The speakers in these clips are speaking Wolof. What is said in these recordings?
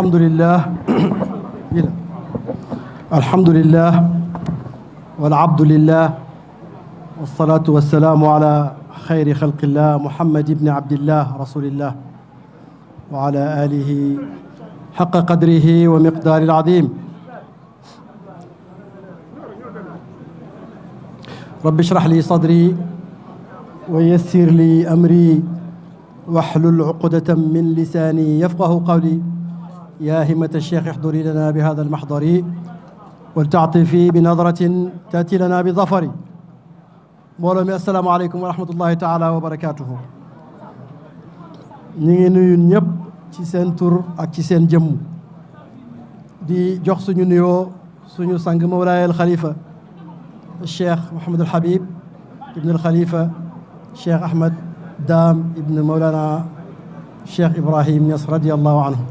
الحمد لله الحمد لله والعبد لله والصلاة والسلام على خير خلق الله محمد بن عبد الله رسول الله وعلى آله حق قدره ومقدار العظيم. رب اشرح لي صدري ويسر لي أمري واحلل عقدة من لساني يفقه قولي. يا همة الشيخ احضري لنا بهذا المحضر ولتعطفي بنظرة تأتي لنا بظفر. mbooloo mi asalaamaaleykum wa rahmatullahi taala wa barakaatuhu. ñu ngi nuyu ñëpp ci seen tur ak ci seen jëmm di jox suñu nuyoo suñu sang mawlaay al xalifa cheikh Mouhamadul Habib ibn al xalifa cheikh Ahmed Dame ibn mawlana cheikh Ibrahim Niass radiyallahu anhu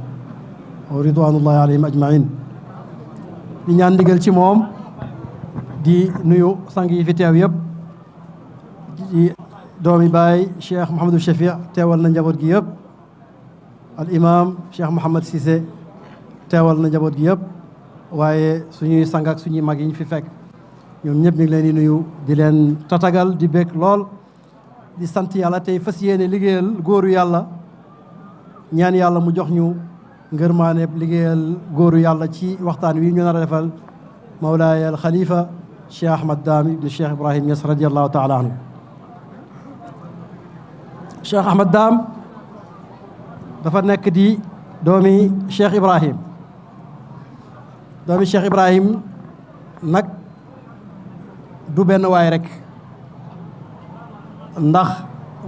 wa ridwanullahi alayhim ajmain. di ñaan ndigal ci moom di nuyu sang yi fi teew yëpp. di doomi baay cheikh Mouhamadou Chafii teewal na njaboot gi yëpp. al imam cheikh Mouhamad Cissé teewal na njaboot gi yëpp. waaye suñuy sang ak suñuy mag yi ñu fi fekk ñoom ñëpp ñu ngi leen di nuyu di leen tatagal di bég lool di sant yàlla tey fas yéene liggéeyal góoru yàlla ñaan yàlla mu jox ñu ngërmaane liggéeyal góoru yàlla ci waxtaan wi ñu nar a defal mawlaay al xalifa cheikh Ahmad Dame ibn cheikh Ibrahim Niass radiallahu taala anhu. cheikh Ahmad Dame dafa nekk di doomi cheikh Ibrahim. doomi cheikh Ibrahim nag du benn waay rek ndax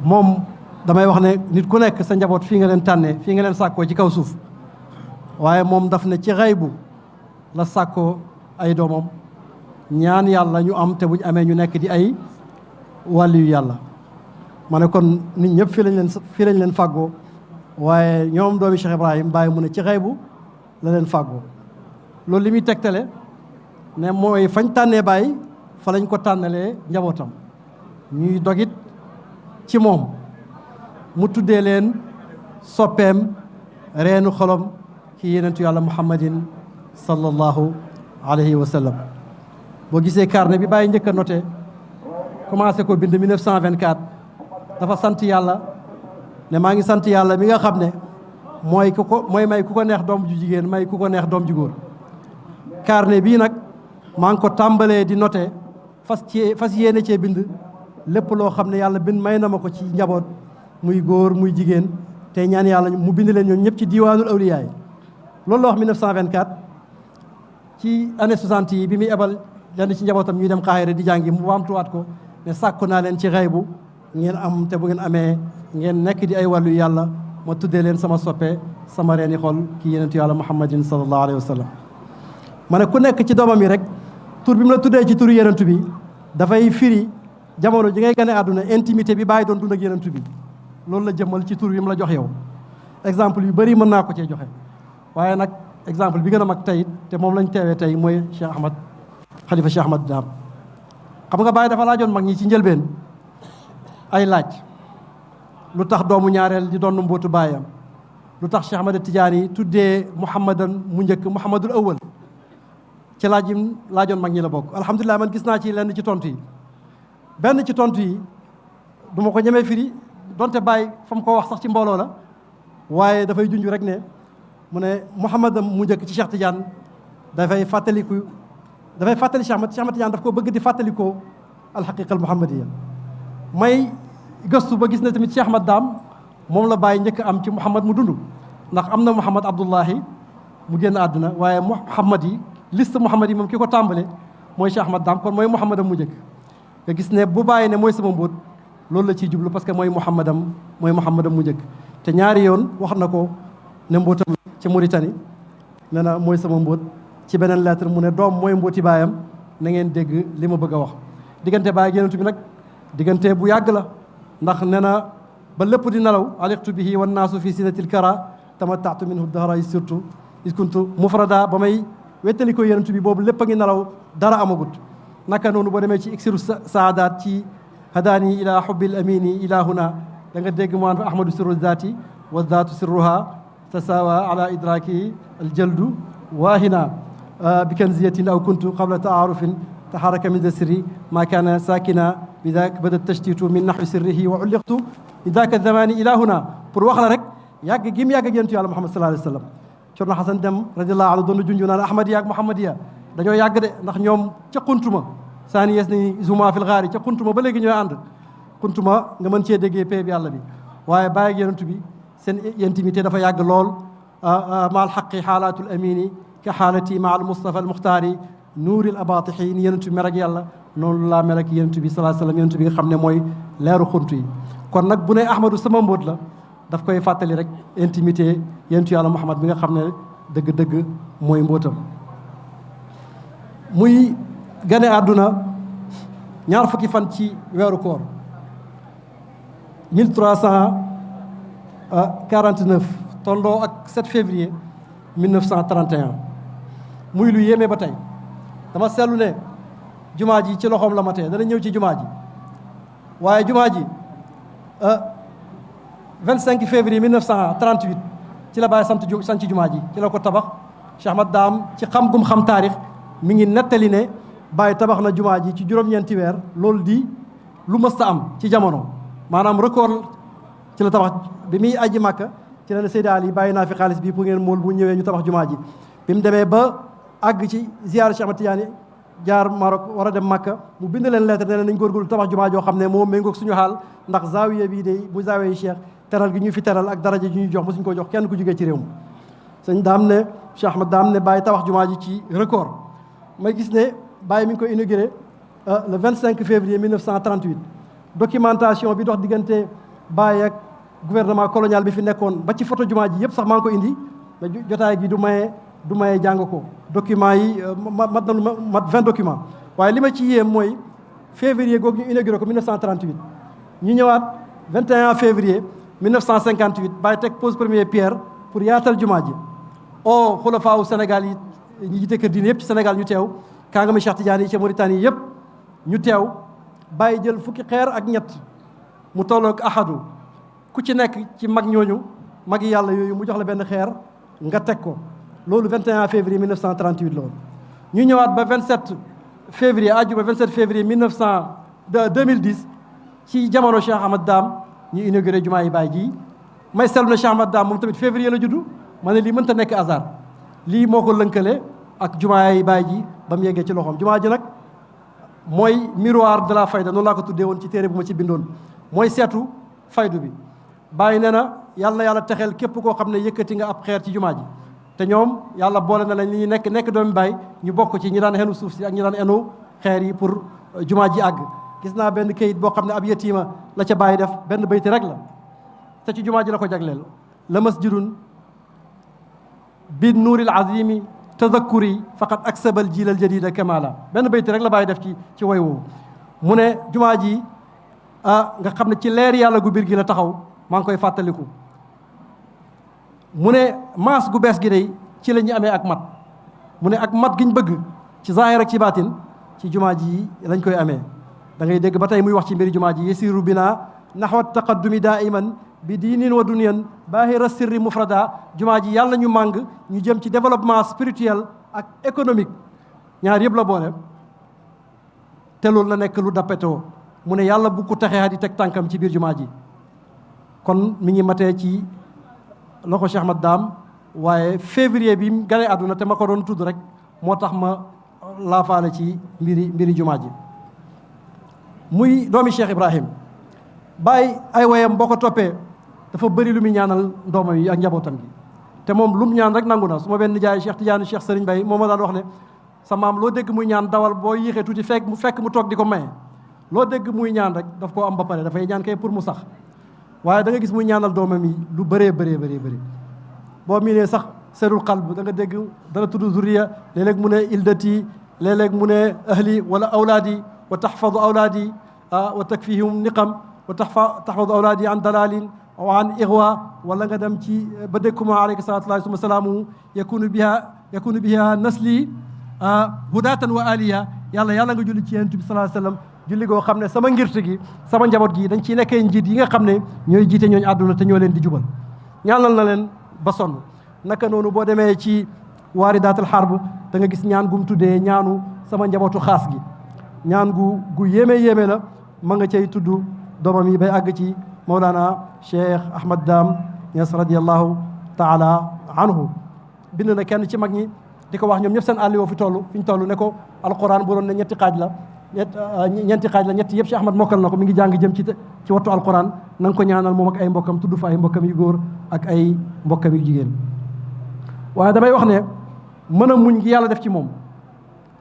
moom damay wax ne nit ku nekk sa njaboot fii nga leen tànnee fii nga leen sàkkoo ci kaw suuf waaye moom daf ne ci xaybu la sàkkoo ay doomam ñaan yàlla ñu am te buñ amee ñu nekk di ay wàlliyu yàlla. ma ne kon nit ñëpp fii lañ leen fàggoo waaye ñoom doomi Cheikh Ibrahim bàyyi mu ne ci xaybu la leen fàggoo. loolu li muy tegtale ne mooy fañ tànnee bàyyi fa lañ ko tànnalee njabootam ñuy dogit ci moom mu tuddee leen soppeem reenu xolom ci yenentu yàlla muhammadin sallallahu alayhi wa sallam. boo gisee carnet bi bàyyi njëkk a noté commencé ko bind 1924 dafa sant yàlla ne maa ngi sant yàlla mi nga xam ne mooy may ku ko neex doom ju jigéen may ku ko neex doom ju góor. carnet bii nag maa ngi ko tàmbalee di noté fas yéene cee bind lépp loo xam ne yàlla bind may na ma ko ci njaboot muy góor muy jigéen te ñaan yàlla mu bind leen ñoom ñëpp ci diiwaanul awliyaay. loolu la wax 1924 ci année 60 yi bi muy ebal lenn ci njabootam ñuy dem Xaahira di jàngi mu baamtuwaat ko ne sàkku naa leen ci xaybu ngeen am te bu ngeen amee ngeen nekk di ay wàllu yàlla ma tuddee leen sama soppe sama reeni xol ki yenentu yàlla muhammadin sallallahu alayhi wa sallam. ma ne ku nekk ci doomam yi rek tur bi mu la tuddee ci turu yenentu bi dafay firi jamono ji ngay gane àdduna intimité bi bàyyi doon dund ak yenentu bi loolu la jëmmal ci tur bi mu la jox yow. exemple yu bëri mën naa ko cee joxe waaye nag exemple bi gën a mag tey te moom lañ teewee tey mooy Cheikh Ahmad xalifa Cheikh Ahmad Dame. xam nga bàyyi dafa laajoon mag ñi ci njëlbeen ay laaj lu tax doomu ñaareel di doon mbootu baayam lu tax Cheikh Ahmad Tidiane tuddee Muhammadan mu njëkk Muhammadul awwal ci laaj yi laajoon mag ñi la bokk. alhamdulilah man gis naa ci lenn ci tontu yi benn ci tontu yi du ma ko ñemee firi donte bàyyi fa mu ko wax sax ci mbooloo la waaye dafay junj rek ne mu ne Muhammadam mu njëkk ci Cheikh Tidiane dafay fàttali Cheikh Ahmad Tidiane daf ko bëgg di fàttalikoo alxaqiqa al muhammadiya. may gëstu ba gis ne tamit Cheikh Ahmad Dame moom la bàyyi njëkk am ci Muhammad mu dund ndax am na Muhammad Abdullahi mu génn àdduna waaye Muhammad yi liste Muhammad yi moom ki ko tàmbale mooy Cheikh Ahmad Dame kon mooy Muhammadam mu njëkk. nga gis ne bu bàyyi ne mooy sama mbóot loolu la ciy jublu parce que mooy Muhammadam mu njëkk te ñaari yoon wax na ko ne mbóotam ci Mauritanie nee na mooy sama mbóot ci beneen lettre mu ne doom mooy mbóoti baayam na ngeen dégg li ma bëgg a wax. diggante baay ak yenentu bi nag diggante bu yàgg la ndax nee na ba lépp di nelaw aliqtu bihi wan naasu fi sinatil kara tamatta'tu minhu dahra yi surtout iskuntu mufrada ba may wettali ko yenentu bi boobu lépp a ngi nelaw dara amagut. naka noonu boo demee ci iksiru saadaat ci hadaani ila hubbil amini ila huna da nga dégg mu naan fa ahmadu sirru zaati wa zaatu sirruha تساوى على إدراكه الجلد واهنا بكنزية أو كنت قبل تعارف تحرك من ذا السر ما كان ساكنا بذاك بدا التشتيت من نحو سره وعلقت لذاك الزمان إلى هنا pour wax la rek yàgg gi mu yàgg ak yonent Yàlla Muhammad sallallahu alayhi wa sallam Cerno Xasan Dem radiyallahu anhu doon junju naan Ahmadiya ak Muhammadiya dañoo yàgg de ndax ñoom ca xuntuma saani yes ni zuma fil xaari ca xuntuma ba léegi ñooy ànd xuntuma nga mën cee déggee pay bi yàlla bi waaye bàyyi ak yonent bi seen intimité dafa yàgg lool maal xaqi xaalaatul amini ka xaalati ma al Mustafa al Muxtaari nuuril abaatixi ni yonent bi mer ak yàlla noonu laa mel ak yonent bi sallallahu alayhi wa sallam yonent bi nga xam ne mooy leeru xunt yi kon nag bu ne Ahmadu sama mbóot la daf koy fàttali rek intimité yentu yàlla Muhammad bi nga xam ne dëgg-dëgg mooy mbóotam muy gane àdduna ñaar fukki fan ci weeru koor 1349 tolloo ak 7 février 1931 muy lu yéeme ba tey dama seetlu ne jumaa ji ci loxoom la matee dana ñëw ci jumaa ji waaye jumaa ji 25 février 1938 ci la bàyyi sant jumaa ji ci la ko tabax Cheikh Ahmad Daam ci xam gum xam taarix mi ngi nettali ne bàyyi tabax na jumaa ji ci juróom-ñeenti weer loolu di lu mësta am ci jamono maanaam record ci la tabax bi muy aji Màkka ci la ne Seydi Ali bàyyi naa fi xaalis bi pour ngeen mool bu ñëwee ñu tabax jumaa ji bi mu demee ba àgg ci ziyaara Cheikh Ahmad Tidiane jaar Maroc war a dem Màkka mu bind leen lettre ne leen nañ góorgóorlu tabax jumaa joo xam ne moo méngoog suñu xaal ndax zaawiya bii de bu zaawiya yi Cheikh teral gi ñu fi teral ak daraja ji ñu jox mosuñu ko jox kenn ku jógee ci réew mi sëñ daam ne Cheikh Ahmad daam ne bàyyi tabax jumaa ji ci record may gis ne bàyyi mi ngi ko inauguré le 25 février 1938 documentation bi dox diggante bàyyi ak gouvernement colonial bi fi nekkoon ba ci photo jumaa ji yëpp sax maa ngi ko indi mais jotaay gi du maye jàng ko document yi mat 20 documents waaye li ma ci yéem mooy février googu ñu inauguré ko 1938 ñu ñëwaat 21 février 1958 bàyyi teg pose première pierre pour yaatal jumaa ji o xulafaawu Sénégal yi ñi jiite kër diine yëpp ci Sénégal ñu teew kàngami Cheikh Tidiane yi ci Mauritanie yëpp ñu teew bàyyi jël fukki xeer ak ñett mu tolloog ahadu ku ci nekk ci mag ñooñu mag yàlla yooyu mu jox la benn xeer nga teg ko loolu 21 février 1938 la woon ñu ñëwaat ba 27 février àjjuma 27 février 2010 ci jamono Cheikh Ahmad Daam ñu inauguré jumaa yi Baay ji may seetlu na Cheikh Ahmad Daam moom tamit février la juddu ma ne lii mënta nekk hasard lii moo ko lënkale ak jumaa yi Baay ji ba mu yeggee ci loxoom jumaa ji nag mooy miroir de la fayda noonu laa ko tuddee woon ci téere bu ma ci bindoon mooy seetu faydu bi Baay nee na yàlla texeel képp koo xam ne yëkkati nga ab xeer ci jumaa ji te ñoom yàlla boole na lañ li ñu nekk doomi Baay ñu bokk ci ñi daan xenu suuf si ak ñi daan enu xeer yi pour jumaa ji àgg gis naa benn kayit boo xam ne ab yetiima la ca Baay def benn bayti rek la te ci jumaa ji la ko jagleel la masjidun bi nuuril azimi tadakkuri faqad aksabal jiilal jadida kamala benn bayti rek la Baay def ci woy woowu mu ne jumaa ji nga xam ne ci leer yàlla gu biir gi la taxaw maa ngi koy fàttaliku mu ne maas gu bees gi day ci la ñu amee ak mat mu ne ak mat giñ bëgg ci zaahir ak ci baatin ci jumaa ji lañ koy amee da ngay dégg ba tey muy wax ci mbiri jumaa ji yasiru bina naxwa taqaddumi daiman bi diinin wa duniyan baahira sirri mufrada jumaa ji yàlla ñu màng ñu jëm ci développement spirituel ak économique ñaar yëpp la boole te loolu la nekk lu dappetoo mu ne yàlla bu ko texee di teg tànkam ci biir jumaa ji kon mi ngi matee ci loxo Cheikh Ahmad Daam waaye février bi mu gane àdduna te ma ko doon tudd rek moo tax ma laafaale ci mbiri jumaa ji muy doomi Cheikh Ibrahim Baay ay woyam boo ko toppee dafa bëri lu muy ñaanal doomam yi ak njabootam gi te moom lu mu ñaan rek nangu na su ma benn nijaay Cheikh Tidiane Cheikh Serigne Baye moom ma daan wax ne sa maam loo dégg muy ñaan dawal boo yéexee tuuti fekk mu toog di ko maye loo dégg muy ñaan rek daf koo am ba pare dafay ñaan kay pour mu sax waaye da nga gis muy ñaanal doomam yi lu bëree boo miinee sax serul qalb da nga dégg dana tudd zuriya léeg-léeg mu ne ildati léeg-léeg mu ne ahli wala awlaadi wa taxfadu awlaadi wa takfihum niqam wa taxfadu awlaadi an dalalin wa an igwa wala nga dem ci ba dékkuma alayka salatullahi suma salaamu yakunu biha nasli hudatan wa aliya yàlla nga julli ci yonent bi sallallahu alayhi wasallam julli goo xam ne sama ngirte gi sama njaboot gi dañ ciy nekkee njiit yi nga xam ne ñooy jiite ñooñu àdduna te ñoo leen di jubal ñaanal na leen ba sonn naka noonu boo demee ci waaridaatul harb da nga gis ñaan gum tuddee ñaanu sama njabootu xaas gi ñaan gu yéeme la ma nga cay tudd doomam yi bay àgg ci Mawlana Cheikh Ahmad Dam Niass radiyallahu taala anhu bind na kenn ci mag ñi di ko wax ñoom ñëpp seen àll yoo fi ñu toll ne ko alquran bu doon ne ñetti xaaj la ñetti yëpp Cheikh Ahmad mokkal na ko mi ngi jàng jëm ci wattu alquran na nga ko ñaanal moom ak ay mbokkam tudd fa ay mbokkam yu góor ak ay mbokkam yu jigéen waaye damay wax ne mën a muñ gi yàlla def ci moom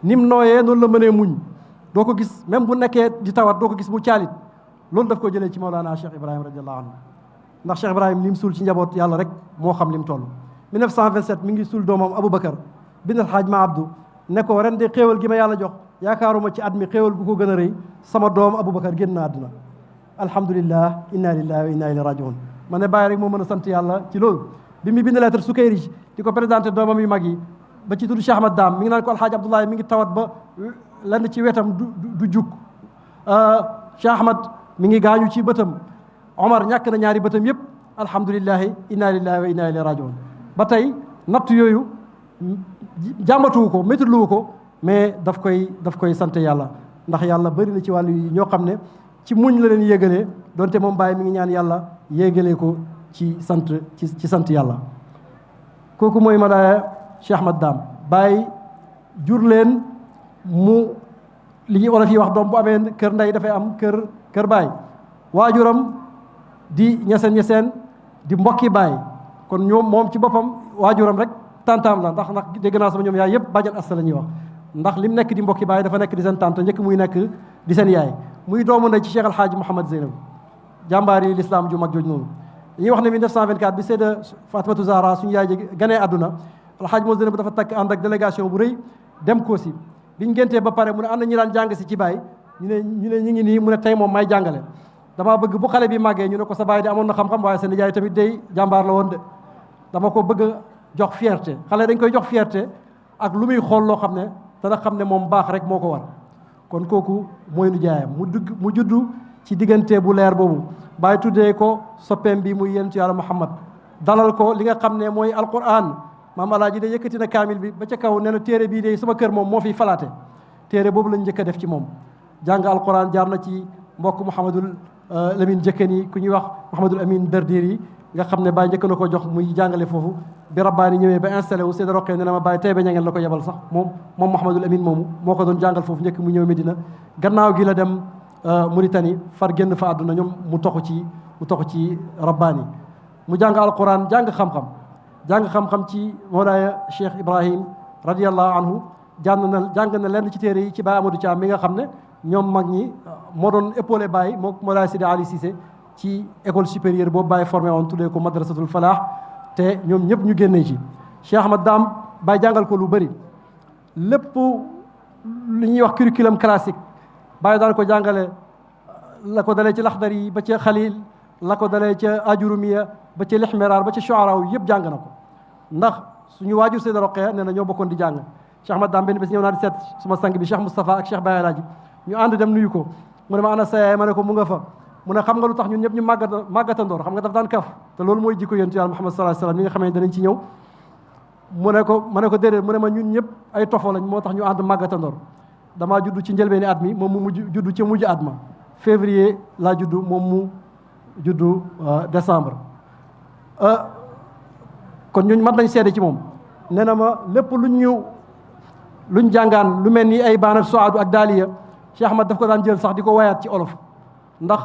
nim nooyee noonu la mënee muñ doo ko gis même bu nekkee di tawat doo ko gis mu caalit loolu daf ko jëlee ci Mawlana Cheikh Ibrahim radiallahu anhu ndax Cheikh Ibrahim lim suul ci njaboot yàlla rek moo xam lim toll 1927 mi ngi suul doomam Aboubacar bin alhaaj ma abdou ne ko ren de xéewal gi ma yàlla jox yaakaaruma ci at mi xéewal gu ko gën a rëy sama doom Aboubacar génn na àdduna alhamdulillah inna lillahi wa inna ilayhi rajiun ma ne bàyyi rek moo mën a sant yàlla ci loolu bi mu bind lettre Sukayrij di ko présenté doomam yu mag yi ba ci tudd Cheikh Ahmad Dam mi ngi naan ko alhaaj Abdoulaye mi ngi tawat ba lenn ci wetam du jug Cheikh Ahmad mi ngi gaañu ci bëtam Omar ñàkk na ñaari bëtam yëpp alhamdulillahi inna lillahi wa inna ilayhi rajiun ba tey natt yooyu jàmbatuwu ko métitluwu ko mais daf koy sant yàlla ndax yàlla bëri na ci wàllu yi ñoo xam ne ci muñ la leen yéegalee donte moom Baye mi ngi ñaan yàlla yéegalee ko ci sant yàlla kooku mooy Mawlana Cheikh Ahmad Dam Baye jur leen mu li wala fi wax doom bu amee kër ndey dafay am kër Baye waajuram di ñeseen di mbokki Baye kon ñoom moom ci boppam waajuram rek tantaam la ndax dégg naa sama ñoom yaay yëpp bàjjan asta la ñuy wax ndax lim nekk di mbokki Baye dafa nekk di seen tante njëkk muy nekk di seen yaay muy doomu ndey ci Cheikh Alhaaji Mouhamad Zeynab jàmbaar yi l'islam ju mag jooju noonu dañuy wax ne 1924 bi Seyda Fatimatu Zahra suñu yaay ji ganee àdduna Alhaaji Mouhamad Zeynab dafa takk ànd ak délégation bu rëy dem Koosi biñ géntee ba pare mu ne am na ñi daan jàng si ci Baye ñu ne ñu ngi nii mu ne tey moom may jàngale dama bëgg bu xale bi màggee ñu ne ko sa baay di amoon na xam-xam waaye seen yaay tamit day jàmbaar la woon de dama ko bëgg jox fierté xale dañ koy jox fierté ak lu muy xool loo xam ne dana xam ne moom baax rek moo ko war kon kooku mooy nu jaayam mu juddu ci diggante bu leer boobu Baay tuddee ko soppeem bi muy yonent Yàlla Muhammad dalal ko li nga xam ne mooy alquran maam alaaji de yëkkati na kaamil bi ba ca kaw nee na téere bii de sama kër moom moo fiy falaate téere boobu lañ njëkk a def ci moom jàng alquran jaar na ci mbokk Mouhamadul Lamine Jëkkani ku ñuy wax Mouhamadul Amin Dardir yi nga xam ne Baye njëkk na ko jox muy jàngale foofu bi rabbaani ñëwee ba installé wu Seyda Roqee ne na ma Baye tey ba ña ngeen la ko yebal sax moom Mouhamadul Amin moomu moo ko doon jàngal foofu njëkk mu ñëw Medina gannaaw gi la dem Mauritanie far génn fa àdduna ñoom mu toxu ci rabbaani mu jàng alquran jàng xam-xam ci Mawlaaya Cheikh Ibrahim radiyallahu anhu jàng na lenn ci téere yi ci Baye Amadou Thiam mi nga xam ne ñoom mag ñi moo doon épaulé Baye moo Mawlaaya Sidi Ali Cissé ci école supérieure boobu Baye formé woon tuddee ko madrasatul falaax te ñoom ñëpp ñu génnee ci Cheikh Ahmad Dam Baye jàngal ko lu bëri lépp li ñuy wax curriculum classique Baye daan ko jàngale la ko dalee ci laxdar yi ba ca xalil la ko dalee ca ajurumiya ba ca lixmeraar ba ca shuaraaw yëpp jàng na ko ndax suñu waajur Seyda Roqee nee na ñoo bokkoon di jàng Cheikh Ahmad Dam benn bés ñëw naa di seet suma sang bi Cheikh Moustapha ak Cheikh Baye Alaaji ñu ànd dem nuyu ko mu ne ma ana sa yaay ma ne ko mu nga fa mu ne xam nga lu tax ñun ñëpp ñu màggatandoor xam nga daf daan kaf te loolu mooy jikko yonent Yàlla Muhammad sallallahu alayhi wasallam mi nga xam ne danañ ci ñëw mu ne ko ma ne ko déedéet mu ne ma ñun ñëpp ay tofo lañ moo tax ñu ànd màggatandoor damaa judd ci njëlbeeni at mi moom mu mujj judd ci mujj at ma février laa judd moom mu judd décembre kon ñun mat nañ seede ci moom nee na ma lépp luñ jàngaan lu mel ni ay baanat soadu ak daaliya Cheikh Ahmad daf ko daan jël sax di ko wayaat ci olof ndax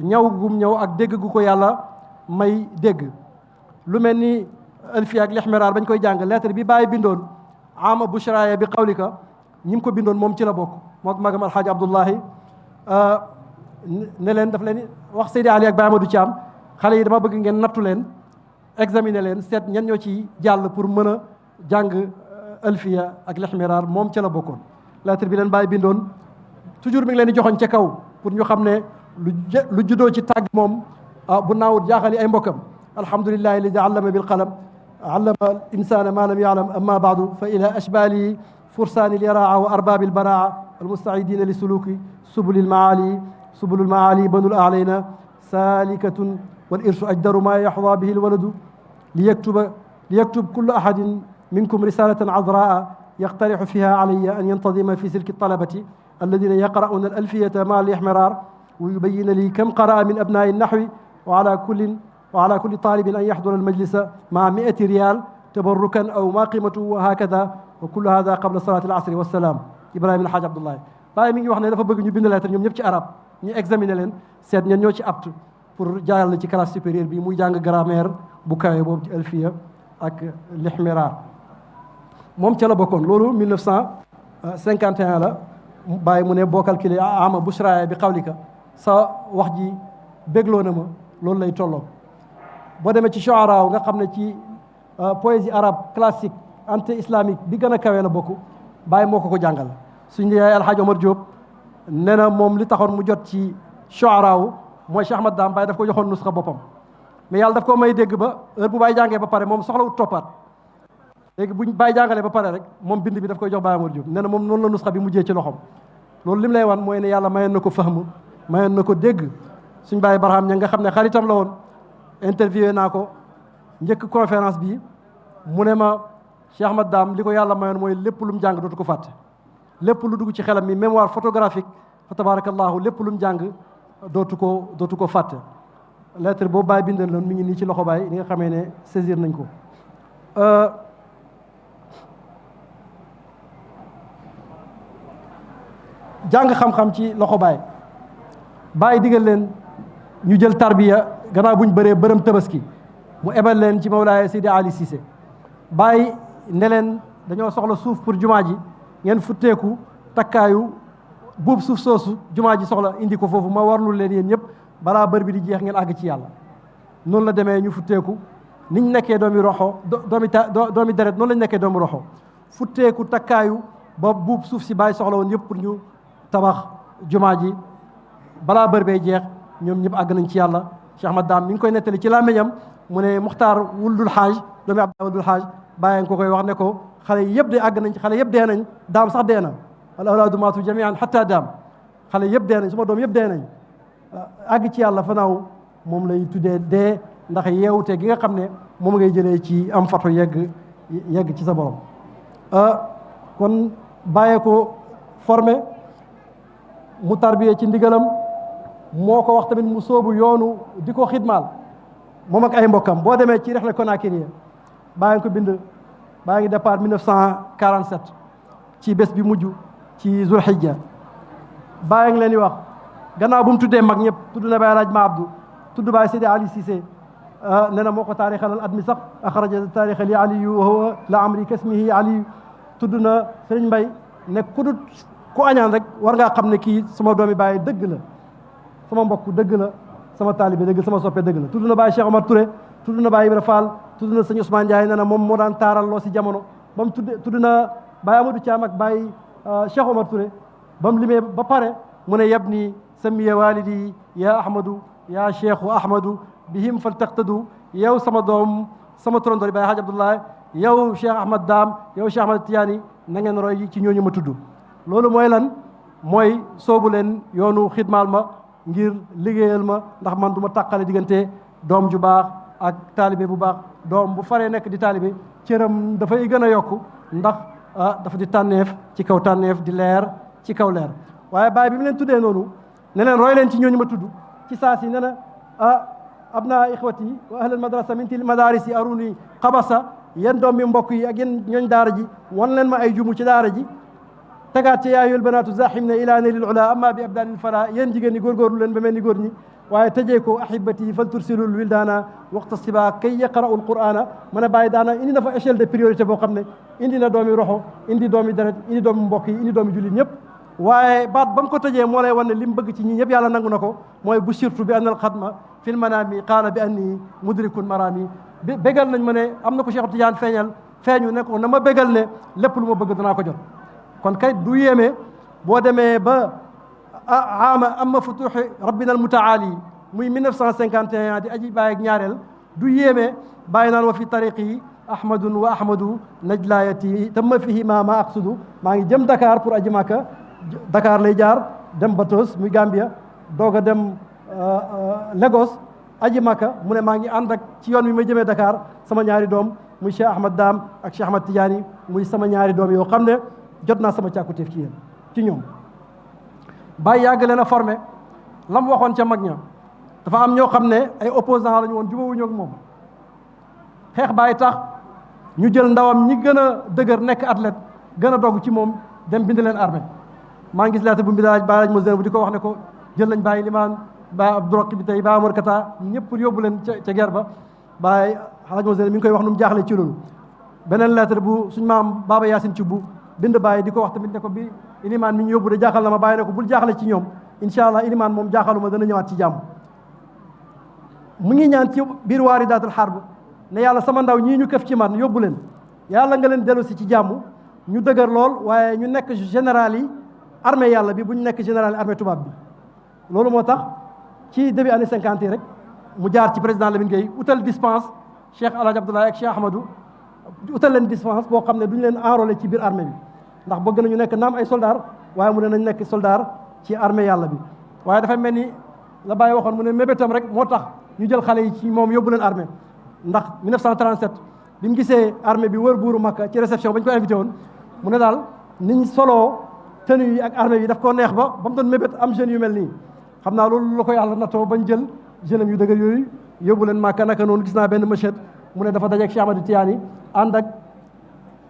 ñaw gum ñëw ak dégg gu ko yàlla may dégg lu mel ni alfi ak lixmiraar bañ koy jàng lettre bi Baye bindoon ama bushraya bi qawlika ñi ko bindoon moom ci la bokk moo magam alxaaji Abdullahi ne leen daf leen wax Seydi Ali ak Baye Amadou Thiam xale yi dama bëgg ngeen nattu leen examiner leen seet ñan ñoo ci jàll pour mën a jàng alfiya ak lixmiraar moom ca la bokkoon lettre bi leen Baye bindoon toujours mi ngi leen di joxoñ ca kaw pour ñu xam ne lu juddoo ci tàgg moom bu naawut jaaxali ay mbokkam alhamdulillahi alladi allama bilqalam allama al insana ma lam yaalam amma baadu fa ila ashbali فرسان اليراعة وأرباب البراعة المستعيدين لسلوك سبل المعالي بنو الأعلينا سالكة والإرش أجدر ما يحظى به الولد ليكتب ليكتب كل أحد منكم رسالة عذراء يقترح فيها علي أن ينتظم في سلك الطلبة الذين يقرؤون الألفية مع الإحمرار ويبين لي كم قرأ من أبناء النحو وعلى كل طالب أن يحضر المجلس مع 100 ريال تبركا أو ما قيمته وهكذا وكل هذا قبل صلاة العصر والسلام. Ibrahima El Hadj Abdoulaye Baye mi ngi wax ne dafa bëgg ñu bind lettre ñoom ñëpp ci arab ñu examiner leen seet ñan ñoo ci apte pour jaaral ci classe supérieure bi muy jàng grammaire bu kawe boobu ci alfiya ak lihmirar moom ca la bokkoon loolu 1951 la Baye mu ne boo calculé ama bushraaya bi xawlika sa wax ji bégloo na ma loolu lay tolloo boo demee ci shu'ara nga xam ne ci poésie arabe classique anti islamique bi gën a kawe la bokk Baye moo ko jàngal suñu yaay Alhaji Omar Diop nee na moom li taxoon mu jot ci shu'ara mooy Cheikh Ahmad Dame Baye daf ko joxoon nusxa boppam mais yàlla daf ko may dégg ba heure bu Baye jàngee ba pare moom soxlawut toppaat léegi buñ Baye jàngalee ba pare rek moom bind bi daf koy jox Baye Omar Diop nee na moom noonu la nusxa bi mujjee ci loxom loolu lim lay wan mooy ne yàlla mayoon na ko fahm mayoon na ko dégg suñ Baye Barham ña nga xam ne xaritam la woon interviewé naa ko njëkk conférence bi mu ne ma Cheikh Ahmad Dame li ko yàlla mayoon mooy lépp lu mu jàng dootu ko fàtte lépp lu dugg ci xelam mi mémoire photographique fa tabarakallahu lépp lu mu jàng dootu ko fàtte lettre boobu Baye bindal loon mi ngi nii ci loxo Baye li nga xamee ne saisir nañ ko jàng xam-xam ci loxo Baye digal leen ñu jël tarbiya gannaaw buñ bëree bërëm tabaski mu ebal leen ci Mawlaaya Seydi Ali Cissé Baye ne leen dañoo soxla suuf pour jumaa ji ngeen futteeku takkaayu buub suuf soosu jumaa ji soxla indi ko foofu ma warlu leen yéen ñëpp balaa bër bi di jeex ngeen àgg ci yàlla noonu la demee ñu futteeku niñ nekkee doomi roxo doomi deret noonu lañ nekkee doomi roxo futteeku takkaayu ba buub suuf si Baye soxla woon yëpp pour ñu tabax jumaa ji balaa bër bee jeex ñoom ñëpp àgg nañ ci yàlla Cheikh Ahmad Dame mi ngi koy nettali ci làmmiñam mu ne Muxtaar wuldul Xaaj doomi Abdou wuldul Xaaj Baye nga ko koy wax ne ko xale yëpp de àgg nañ ci xale yëpp dee nañ daam sax dee na al awlaadu maatu jamian hatta daam xale yëpp dee nañ suma doom yëpp dee nañ àgg ci yàlla fanaaw moom lay tuddee dee ndax yeewute gi nga xam ne moom ngay jëlee ci am fatu yegg ci sa borom kon Baye ko formé mu tarbiyee ci ndigalam moo ko wax tamit mu soobu yoonu di ko xidmaal moom ak ay mbokkam boo demee ci Rihla Konakri Baye nga ko bind Baye ngi départ 1947 ci bés bi mujj ci Zulhijja Baye ngi leen di wax gannaaw bu mu tuddee mag ñëpp tudd na Baye Alhaji Ma Abdou tudd Baye Seydi Ali Cissé nee na moo ko taarixalal at mi sax axraja taarixa li aliyu wa huwa la amri kasmihi aliyu tudd na Sëriñ Mbay ne ku añaan rek war ngaa xam ne kii sama doomi Baye dëgg la sama mbokk dëgg la sama taalibe dëgg sama soppe dëgg la tudd na Baye Cheikh Omar Touré tudd na Baye Ibra Fall tudd na sëñ Ousmane Ndiaye nee na moom moo daan taaral loo si jamono ba mu tudd na Baye Amadou Thiam ak Baye Cheikh Omar Touré ba mu limee ba pare mu ne yab ni samiya walidi ya ahmadou ya cheikhu ahmadou bihim fal taqtadu yow sama doom sama turandoo Baye Hadj Abdoulaye yow Cheikh Ahmad Dame yow Cheikh Ahmad Tidiane na ngeen roy ci ñooñu ma tudd loolu mooy lan mooy soobu leen yoonu xidmaal ma ngir liggéeyal ma ndax man du ma tàqale diggante doom ju baax ak taalibe bu baax doom bu faree nekk di taalibe cëram dafay gën a yokku ndax dafa di tànneef ci kaw tànneef di leer ci kaw leer waaye Baye bi mu leen tuddee noonu ne leen roy leen ci ñooñu ma tudd ci saa si ne na abna ixwati wa ahlal madrasa min til madarisi aruni xabasa yéen doom mi mbokk yi ak yéen ñooñ daara ji wan leen ma ay jumu ci daara ji tegaat ci yaayul banaatu zahim ne ila nilil ula amma bi abdanil fara yéen jigéen ñi góorgóorlu leen ba mel ni góor ñi waaye tëjee ko ahibati fal tursilul wildana waxta siba kay yaqra'u alqur'ana mën a Baye daana indi na fa échelle de priorité boo xam ne indi na doomi roxo indi doomi deret indi doomi mbokk yi indi doomi jullit ñëpp waaye baat ba mu ko tëjee moo lay wan ne li mu bëgg ci ñi ñëpp yàlla nangu na ko mooy bu surtout bi anna al xadma fil manami qaala bi anni mudrikun marami bégal nañ ma ne am na ko Cheikh Tidiane feeñu ne ko na ma bégal ne lépp lu ma bëgg danaa ko jot kon kay du yéeme boo demee ba ama futuxi rabbina al mutaali muy 1951 di aji Baye ak ñaareel du yéeme Baye naan wa fi tariqi ahmadun wa ahmadu najlayati tamma fihi ma aqsudu maa ngi jëm Dakar pour aji Makka Dakar lay jaar dem Batos muy Gambia doog a dem Lagos aji Makka mu ne maa ngi ànd ak ci yoon wi may jëmee Dakar sama ñaari doom muy Cheikh Ahmad Dam ak Cheikh Ahmad Tidiane muy sama ñaari doom yoo xam ne jot naa sama càkkutéef ci yéen ci ñoom. Baye yàgg leen a formé lam waxoon ca mag ña dafa am ñoo xam ne ay opposants la ñu woon jubawuñu ak moom xeex Baye tax ñu jël ndawam ñi gën a dëgër nekk athlète gën a dogg ci moom dem bind leen armée. maa ngi gis laata bu mbidaaj Baye Moussa bu di ko wax ne ko jël nañ Baye Limaan Baye Abdouraqi bi tey Baye Amar Kata ñëpp yóbbu leen ca guerre ba Baye Hadj Moussa mi ngi koy wax nu mu jaaxle ci loolu. beneen lettre bu suñ maam Baba Yacine Thioub bind Baye di ko wax tamit ne ko bi ilimaan mi ñu yóbbu de jaaxal na ma Baye ne ko bul jaaxle ci ñoom incha allah ilimaan moom jaaxaluma dana ñëwaat ci jàmm. mu ngi ñaan ci biir waaridaatul harb ne yàlla sama ndaw ñii ñu këf ci man yóbbu leen yàlla nga leen dellu si ci jàmm ñu dëgër lool waaye ñu nekk général yi armée yàlla bi bu ñu nekk général yi armée tubaab bi. loolu moo tax ci début année 50 yi rek mu jaar ci président Lamine Gueye utal dispense Cheikh El Hadj Abdoulaye ak Cheikh Ahmadou utal leen dispense boo xam ne duñu leen enrôler ci biir armée bi ndax bëgg nañu nekk naam ay soldat waaye mu ne nañ nekk soldat ci armée yàlla bi. waaye dafay mel ni la Baye waxoon mu ne mébétam rek moo tax ñu jël xale yi ci moom yóbbu leen armée ndax 1937 bi mu gisee armée bi wër buuru Makka ci réception ba ñu ko invité woon mu ne daal niñ soloo tenue yi ak armée bi daf koo neex ba mu doon mébét am jeunes yu mel nii xam naa loolu la ko yàlla nattoo bañ jël jeunes yu dëgër yooyu yóbbu leen Makka naka noonu gis naa benn machette mu ne dafa dajeeg Cheikh Ahmadou Tidiane ànd ak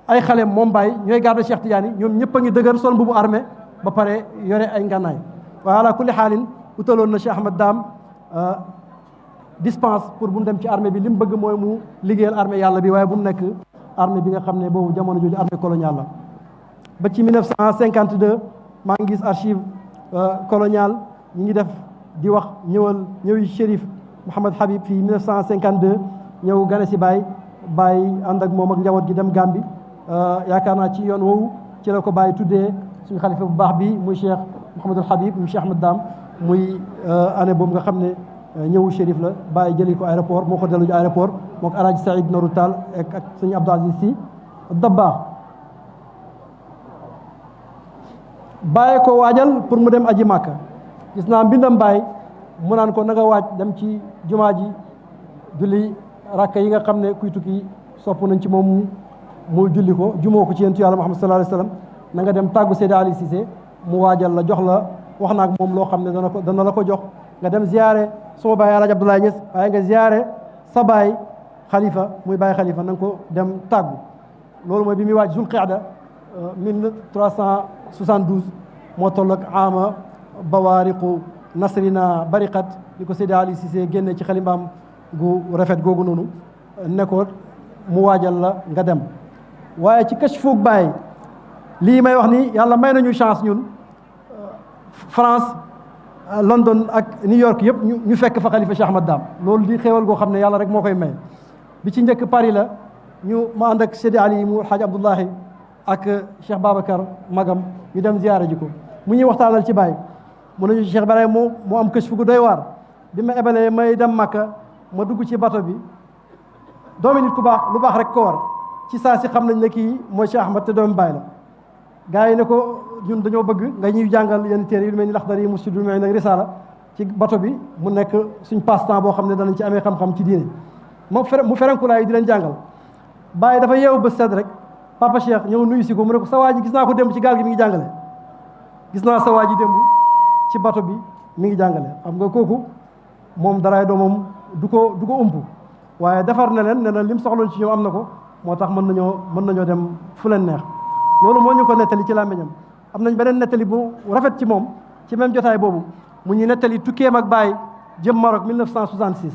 ay xaleem moom Baye ñooy garde Cheikh Tidiane ñoom ñëpp a ngi dëgër sol mbubu armée ba pare yore ay ngànnaay waaye ala kulli xaalin utaloon na Cheikh Ahmad Dam dispense pour bu mu dem ci armée bi li mu bëgg mooy mu liggéeyal armée yàlla bi waaye bu mu nekk armée bi nga xam ne boobu jamono jooju armée coloniale la. ba ci 1952 maa ngi gis archive coloniale ñi ngi def di wax ñëwi Chérif Mouhamad Habib fii 1952 ñëw gane si Baye ànd ak moom ak njaboot gi dem Gambie yaakaar naa ci yoon woowu ci la ko Baye tuddee suñu xalifa bu baax bi muy Cheikh Mouhamadul Habib muy Cheikh Ahmad Dam muy année boobu nga xam ne ñëwu Chérif la Baye jëli ko aéroport moo ko dellu aéroport moo ko Alaaji Saïd Nourou Tall ak sëñ Abdou Aziz Sy Dabakh Baye ko waajal pour mu dem aji Màkka gis naa mbindam Baye mu naan ko na nga waaj dem ci jumaa ji julli rakka yi nga xam ne kuy tukki sopp nañ ci moom mu julli ko jumoo ko ci yentu yàlla Muhammad sallallahu alayhi wa sallam na nga dem tàggu Seydi Ali Cissé mu waajal la jox la wax naa ak moom loo xam ne dana la ko jox nga dem ziyaare suma Baye Alaaji Abdoulaye Niass waaye nga ziyaare sa Baye xalifa muy Baye xalifa na nga ko dem tàggu loolu mooy bi muy waaj Zul Qiyada 1372 moo toll ak ama bawaariqu nasrina bariqat li ko Seydi Ali Cissé génne ci xalimbaam gu rafet googu noonu ne ko mu waajal la nga dem waaye ci kashfu Baye lii may wax ni yàlla may nañu chance ñun France London ak New York yëpp ñu fekk fa xalifa Cheikh Ahmad Dam loolu di xéewal goo xam ne yàlla rek moo koy may bi ci njëkk Paris la ñu ma ànd ak Seydi Ali mu Hadj Abdoulahi ak Cheikh Babacar magam ñu dem ziyaara ji ko mu ñuy waxtaanal ci Baye mu nañu Cheikh Ibrahima moo am kashfu gu doy waar bi ma ebalee may dem Makka ma dugg ci bato bi doomi nit ku baax lu baax rek ko war ci saa si xam nañ ne kii mooy Cheikh Ahmad te doomi Baye la gars yi ne ko ñun dañoo bëgg nga ñuy jàngal yenn téere yu mel ni Laxdari yi Musnad yu mel ni Risaala ci bato bi mu nekk suñ passe-temps boo xam ne danañ ci amee xam-xam ci diine mu ferenkulaay di leen jàngal Baye dafa yeewu ba sedd rek Papa Cheikh ñëw nuyu si ko mu ne ko sa waa ji gis naa ko démb ci gaal gi mi ngi jàngale gis naa sa waa ji démb ci bato bi mi ngi jàngale xam nga kooku moom daraay doomam du ko ump waaye defar na leen ne na lim soxloon ci ñoom am na ko moo tax mën nañoo dem fu leen neex loolu moo ñu ko nettali ci làmmiñam am nañ beneen nettali bu rafet ci moom ci même jotaay boobu mu ñu nettali tukkeem ak Baye jëm Maroc 1966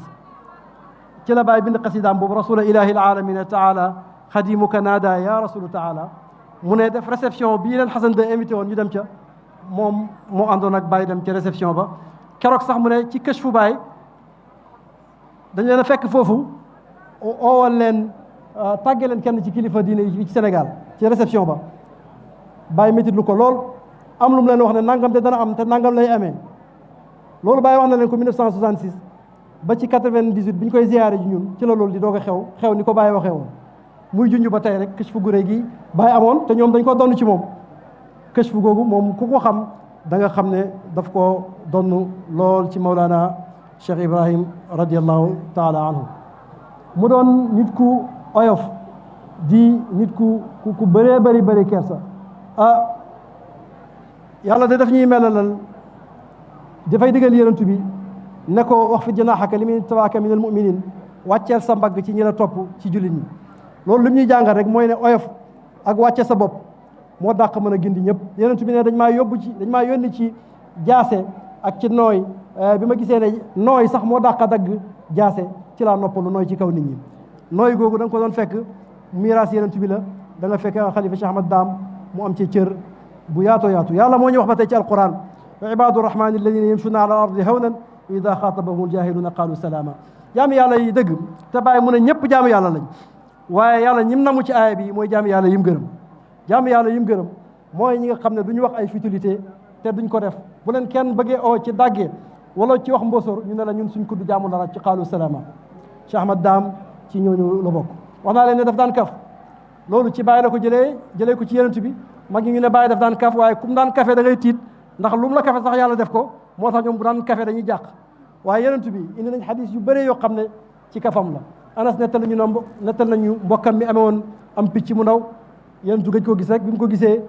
ci la Baye bind xasidaam boobu rasula ilahi alalamina taala xadimuka naada ya rasulu taala mu ne def réception bii leen Xasan de invité woon ñu dem ca moom moo àndoon ak Baye dem ca réception ba keroog sax mu ne ci kashfu Baye dañ leen a fekk foofu oowal leen tàgge leen kenn ci kilifa diine yi ci Sénégal ci réception ba Baye métit lu ko lool am lu mu leen wax ne nangam te dana am te nangam lay amee loolu Baye wax na leen ko 1966 ba ci 98 bi ñu koy ziyaare ji ñun ci la loolu di doog a xew ni ko Baye waxee woon muy junj ba tey rek kashfu gu rëy gi Baye amoon te ñoom dañ ko donn ci moom kashfu googu moom ku ko xam da nga xam ne daf ko donn lool ci Mawlana Cheikh Ibrahim radiallahu taala anhu mu doon nit ku oyof di nit ku bëree bëri kersa yàlla de daf ñuy melalal dafay digal yonent bi ne ko wax fi janaaxaka liman ittabaaka minal mu'minin wàcceel sa mbagg ci ñi la topp ci jullit ñi loolu li ñuy jàngal rek mooy ne oyof ak wàcce sa bopp moo dàq mën a gindi ñëpp yonent bi ne dañ maa yónni ci jaase ak ci nooy bi ma gisee ne nooy sax moo dàq dagg jaase ci laa noppalu nooy ci kaw nit ñi nooy googu da nga ko doon fekk miraas yonent bi la da nga fekk xalifa Cheikh Ahmad Daam mu am ci cër bu yaatoo yaatu yàlla moo ñu wax ba tey ci alquran wa ibadu rahmani alladina yamshuna ala ardi hawnan wa ida xaatabahum aljahiluna qaalu salaama jaami yàlla yi dëgg te bàyyi mu ne ñëpp jaami yàlla lañ waaye yàlla ñim namu ci aaya bi mooy jaami yàlla yim gërëm jaami yàlla yim gërëm mooy ñi nga xam ne du ñu wax ay futilité te duñ ko def bu leen kenn bëggee oo ci dàggee wala ci wax mbosor ñu ne la ñun suñ kudd jaamu dara ci qaalu salaama Cheikh Ahmad Daam ci ñooñu la bokk wax naa leen ne daf daan kaf loolu ci bàyyi la ko jëlee ko ci yenent bi mag ñi ñu ne bàyyi daf daan kaf waaye kum daan kafe da ngay tiit ndax lu mu la kafe sax yàlla def ko moo tax ñoom bu daan kafe dañuy jàq waaye yenent bi indi nañ xadis yu bëree yoo xam ne ci kafam la anas nettal nañu mbokkam mi amee woon am picc mu ndaw yenentu gëj koo gis rek bi mu ko gisee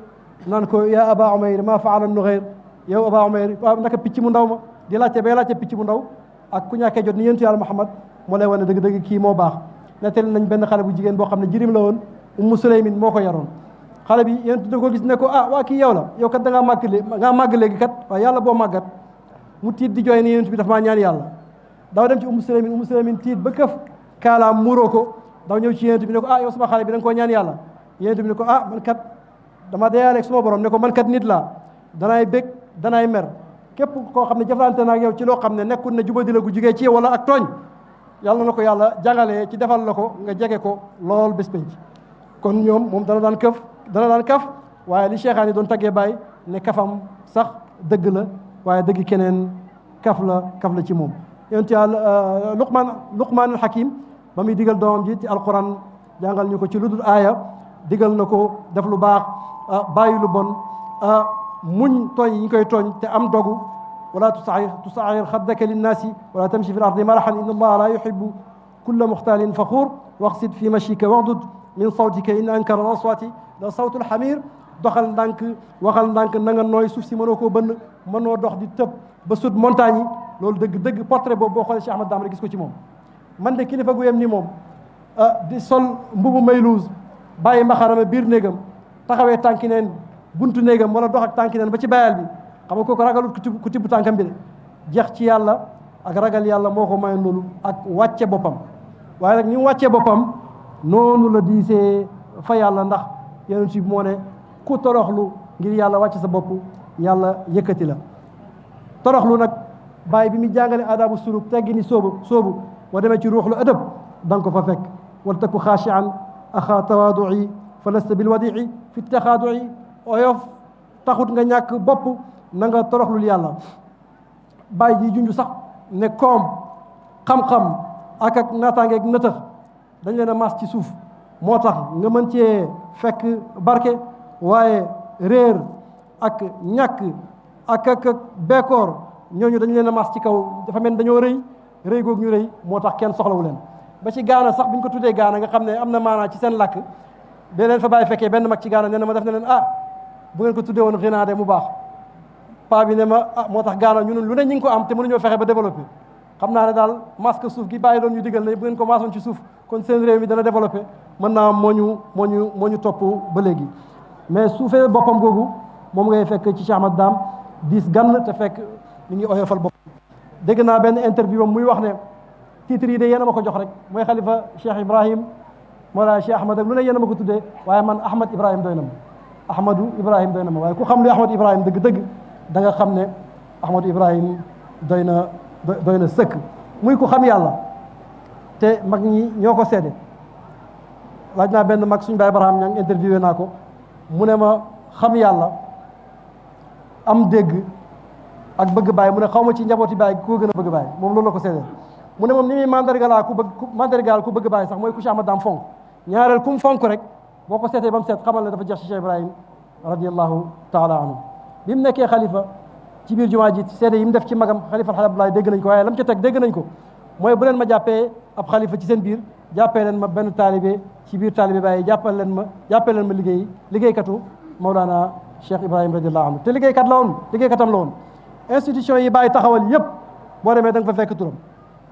naan ko yaa aba umayr ma faala nughayr yow aba umayr waaw naka picc mu ndaw ma di laajte bay laajte picc mu ndaw ak ku ñàkkee jot ni yenentu yàlla Muhammad moo lay wane dëgg-dëgg kii moo baax nettali nañ benn xale bu jigéen boo xam ne jirim la woon Ummu Suleymin moo ko yaroon xale bi yéen da ko gis ne ko waa kii yow la yow kat da ngaa màgg léegi kat waaye yàlla boo màggat mu tiit di jooy ne yéen bi dafa maa ñaan yàlla daw dem ci Ummu Suleymin tiit ba këf kaalaam muuroo ko daw ñëw ci yéen bi ne ko yow sama xale bi da nga koo ñaan yàlla yéen bi ne ko man kat dama deyaaleeg suma borom ne ko man kat nit laa danaay bég danaay mer képp koo xam ne jëflante naa ak yow ci loo xam ne nekkul ne jubadi la gu jugee ci wala ak tooñ yàlla na ko yàlla jàngalee ci defal la ko nga jege ko lool bés penc kon ñoom moom dana daan kaf waaye li cheikhaan yi doon taggee bàyyi ne kafam sax dëgg la waaye dëgg keneen kaf la ci moom yonent yàlla luqmaan al hakim ba muy digal doomam ji ci alquran jàngal ñu ko ci lu dul aaya digal na ko def lu baax bàyyi lu bon muñ tooñ yi ñu koy tooñ te am dogu wala tusair xaddaka linnaasi wala tamshi fi l ardi marahan inna allaha la yuhibu kulla muxtaalin faxuur waxsid fi mashika waxdud min sawtika in ankara al aswaati la sawtul xamir doxal ndànk waxal ndànk na nga nooy suuf si mënoo koo bënn mënoo dox di tëb ba sut montagne yi loolu dëgg portrait boobu boo xoolee Cheikh Ahmad Daam rek gis ko ci moom man de kilifa gu yem ni moom di sol mbubu mayluus bàyyi maxarama biir néegam taxawee tànki neen buntu néegam wala dox ak tànki neen ba ci bayal bi xam nga kooku ragalut ku tibb tànkam bi de jeex ci yàlla ak ragal yàlla moo ko mayoon loolu ak wàcce boppam waaye nag ni mu wàccee boppam noonu la diisee fa yàlla ndax yonent bi moo ne ku toroxlu ngir yàlla wàcc sa bopp yàlla yëkkati la toroxlu nag bàyyi bi muy jàngale adabu suluk teggi ni soobu boo demee ci ruuxlu adab da nga ko fa fekk wal taku xaashian axa tawaaduci fa lasta bil wadii fi taxaaduci oyof taxut nga ñàkk bopp na nga toroxlul yàlla bàyyi ji junju sax ne koom xam-xam ak naataangeeg nëtëx dañ leen a mas ci suuf moo tax nga mën cee fekk barke waaye réer ak ñàkk ak bekkoor ñooñu dañ leen a mas ci kaw dafa mel dañoo rëy googu ñu rëy moo tax kenn soxlawu leen ba ci gaana sax bu ñu ko tuddee gaana nga xam ne am na maanaa ci seen làkk ba leen fa bàyyi fekkee benn mag ci gaana nee na ma def ne leen bu ngeen ko tuddee woon xinaade mu baax paa bi ne ma moo tax gaana ñu lu ne ñu ngi ko am te mënuñoo fexe ba développé xam naa ne daal masque suuf gi bàyyi doon ñu digal ne bu ngeen ko maasoon ci suuf kon seen réew mi dana développé mën naa moo ñu topp ba léegi mais suufee boppam googu moom ngay fekk ci Cheikh Ahmad Daam diis gann te fekk mi ngi oyofal boppam dégg naa benn interview am muy wax ne titre yi de yéen a ma ko jox rek mooy xalifa Cheikh Ibrahim Mawlana Cheikh Ahmad ak lu ne yéen a ma ko tuddee waaye man Ahmad Ibrahim doy na ma Ahmadu Ibrahim doy na ma waaye ku xam lu Ahmad Ibrahim dëgg-dëgg da nga xam ne Ahmad Ibrahim doy na sëkk muy ku xam yàlla te mag ñi ñoo ko seede laaj naa benn mag suñu baay Barham ña interviewé naa ko mu ne ma xam yàlla am dégg ak bëgg baay mu ne xaw ma ci njabooti baay koo gën a bëgg baay moom loolu la ko seedeel mu ne moom ni muy mandargaal ku bëgg baay sax mooy ku Cheikh Ahmad Daam fonk ñaareel ku mu fonk rek boo ko seetee ba mu seet xamal ne dafa jeex ci Cheikh Ibrahim radiallahu taala anhu bi mu nekkee xalifa ci biir jumaa ji seede yi mu def ci magam xalifa Alxaaji Abdoulaye dégg nañ ko waaye lam ca teg dégg nañ ko mooy bu leen ma jàppee ab xalifa ci seen biir jàppee leen ma benn taalibe ci biir taalibe Baay jàppee leen ma liggéeykatu Mawlana Cheikh Ibrahim radiallahu anhu te liggéeykat la woon liggéeykatam la woon institution yi Baay taxawal yëpp boo demee da nga fa fekk turam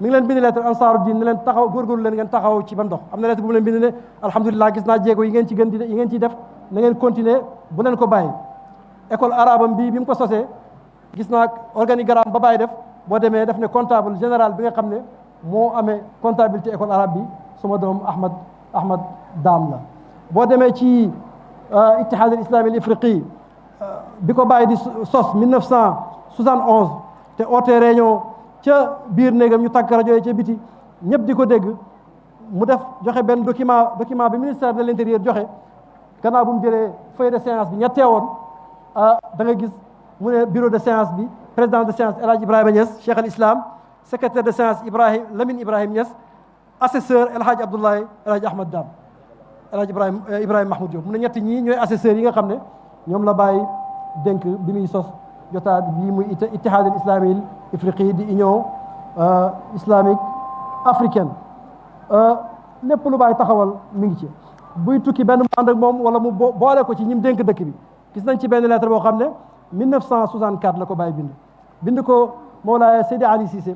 mi ngi leen bind lettre ansaaru diin ne leen taxaw góorgóorlu leen ngeen taxaw ci ban dox am na lettre bu mu leen bind ne alhamdulilah gis naa jéego yi ngeen ci gën di yi ngeen ciy def na ngeen continuer bu leen ko bàyyi école arabe am bi mu ko sosee gis naa organigramme ba Baay def boo demee def ne comptable général bi nga xam ne moo amee comptabilité école arabe bi suma doom Ahmad Daam la boo demee ci ittihad al islami al ifriqi bi ko Baay di sos 1971 te oote réunion ca biir néegam ñu tàgg rajo yi ca biti ñëpp di ko dégg mu def joxe benn document bi ministère de l'intérieur joxe gannaaw bu mu jëlee feuille de séance bi ña teewoon da nga gis mu ne bureau de séance bi président de séance El Hadj Ibrahima Niass Cheikh al Islam secrétaire de séance Lamine Ibrahim Niass assesseur El Hadj Abdoulaye El Hadj Ahmad Dam El Hadj Ibrahima Mahmoud Diop mu ne ñetti ñii ñooy assesseurs yi nga xam ne ñoom la bàyyi dénk bi muy sos jotaat bii muy ittihad al islami al ifriqi di union islamique africaine lépp lu Baay taxawal mi ngi ci buy tukki benn mu ànd ak moom wala mu boole ko ci ñim dénk dëkk bi gis nañ ci benn lettre boo xam ne 1964 la ko Baay bind ko Mawlaaya Seydi Ali Cissé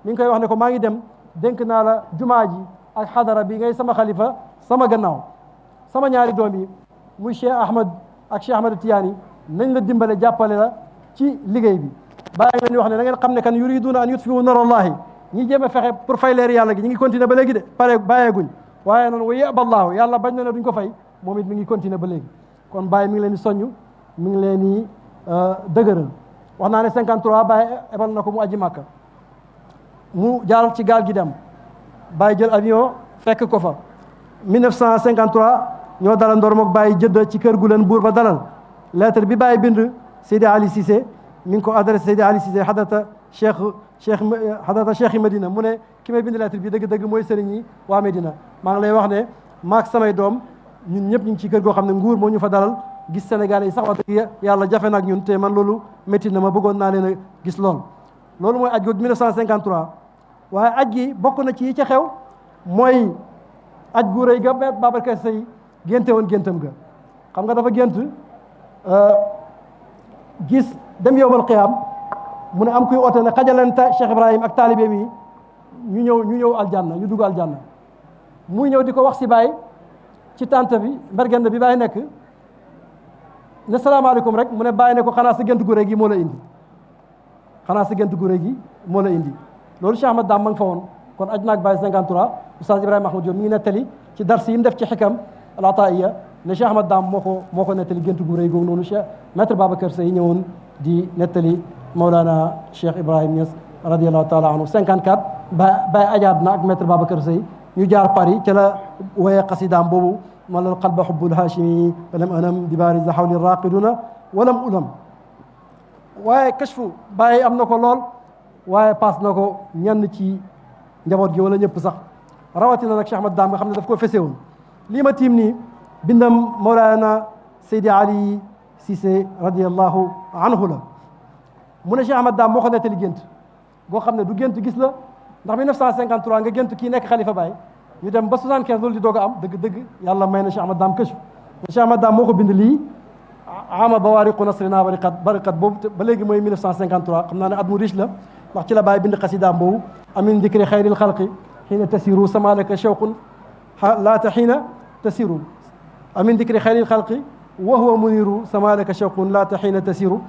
mi ngi koy wax ne ko maa ngi dem dénk naa la jumaa ji ak xadara bi ngay sama xalifa sama gannaaw sama ñaari doom yi muy Cheikh Ahmad ak Cheikh Ahmad Tiyaani nañ la dimbale jàppale la ci liggéey bi Baay nga ñu wax ne da ngeen xam ne kan yuriduna an yutfiu nar allahi ñi jéem a fexe pour fay leer yàlla gi ñi ngi continuer ba léegi de pare bàyyeeguñ waaye noonu wa yaba allahu yàlla bañ na ne duñ ko fay moom it mi ngi continuer ba léegi kon Baay mi ngi leen di soññ mi ngi leen di dëgëral wax naa ne 53 Baay ebal na ko mu aji Màkka mu jaaral ci gaal gi dem Baay jël avion fekk ko fa 1953 ñoo dalal ndoor mook Baay jëdd ci kër gu leen buur ba dalal lettre bi Baay bind Seydi Ali Cissé mi ngi ko adressé Seydi Ali Cissé xadata cheikh yi Medina mu ne ki may bind lettre bi dëgg-dëgg mooy sëriñ yi waa Medina maa ngi lay wax ne maak samay doom ñun ñëpp ñu ngi ci kër goo xam ne nguur moo ñu fa dalal gis Sénégal yi sax wax dëgg yàlla jafe na ak ñun te man loolu métti na ma bëggoon naa leen a gis loolu mooy aj googu 1953 waaye aj gi bokk na ci yi ca xew mooy aj gu rëy ga Babacar Seye génte woon géntam ga xam nga dafa gént gis dem yowmal qiyaam mu ne am kuy oote ne xajalante Cheikh Ibrahim ak taalibe mi ñu ñëw aljanna ñu dugg aljanna muy ñëw di ko wax si Baay ci tànt bi mbergend bi Baay nekk ne salaamaaleykum rek mu ne Baay ne ko xanaa sa gént gu rëy gi moo la indi loolu Cheikh Ahmad Dam ma nga fa woon kon aj naag Baay 53 Oustaz Ibrahima Mahmoud Diop mi ngi nettali ci dars yi mu def ci xikam al ataiya ne Cheikh Ahmad Dam moo ko nettali gént gu rëy googu noonu Cheikh maître Babacar Seye ñëwoon di nettali Mawlana Cheikh Ibrahim Niass radiallahu taala anhu 54 Baay ajaat na ak maître Babacar Seye ñu jaar Paris ca la waye xasidaam boobu malal qalba hubbul hashimi walam anam di baari zahawli raqiduna walam ulam waaye kashfu Baay am na ko lool waaye paas na ko ñenn ci njaboot gi wala ñëpp sax rawatina nag Cheikh Ahmad Dam nga xam ne daf ko fese woon lii ma tiim nii bindam Mawlana Seydi Ali Cissé radiallahu anhu la mu ne Cheikh Ahmad Dam moo ko nettali gént boo xam ne du gént gis la ndax 1953 nga gént kii nekk xalifa Baay ñu dem ba 75 loolu di doog a am dëgg-dëgg yàlla may na Cheikh Ahmad Dam këchf Cheikh Ahmad Dam moo ko bind lii ama bawaariqu nasrina bariqat boobu ba léegi mooy 1953 xam naa ne at mu riche la ndax ci la Baay bind xasidaam boobu amin dikri xayril xalqi xiina tasiru samalaka shawqun laata xiina tasiru amin dikri xayril xalqi wa huwa muniru samalaka shawqun laata xiina tasiru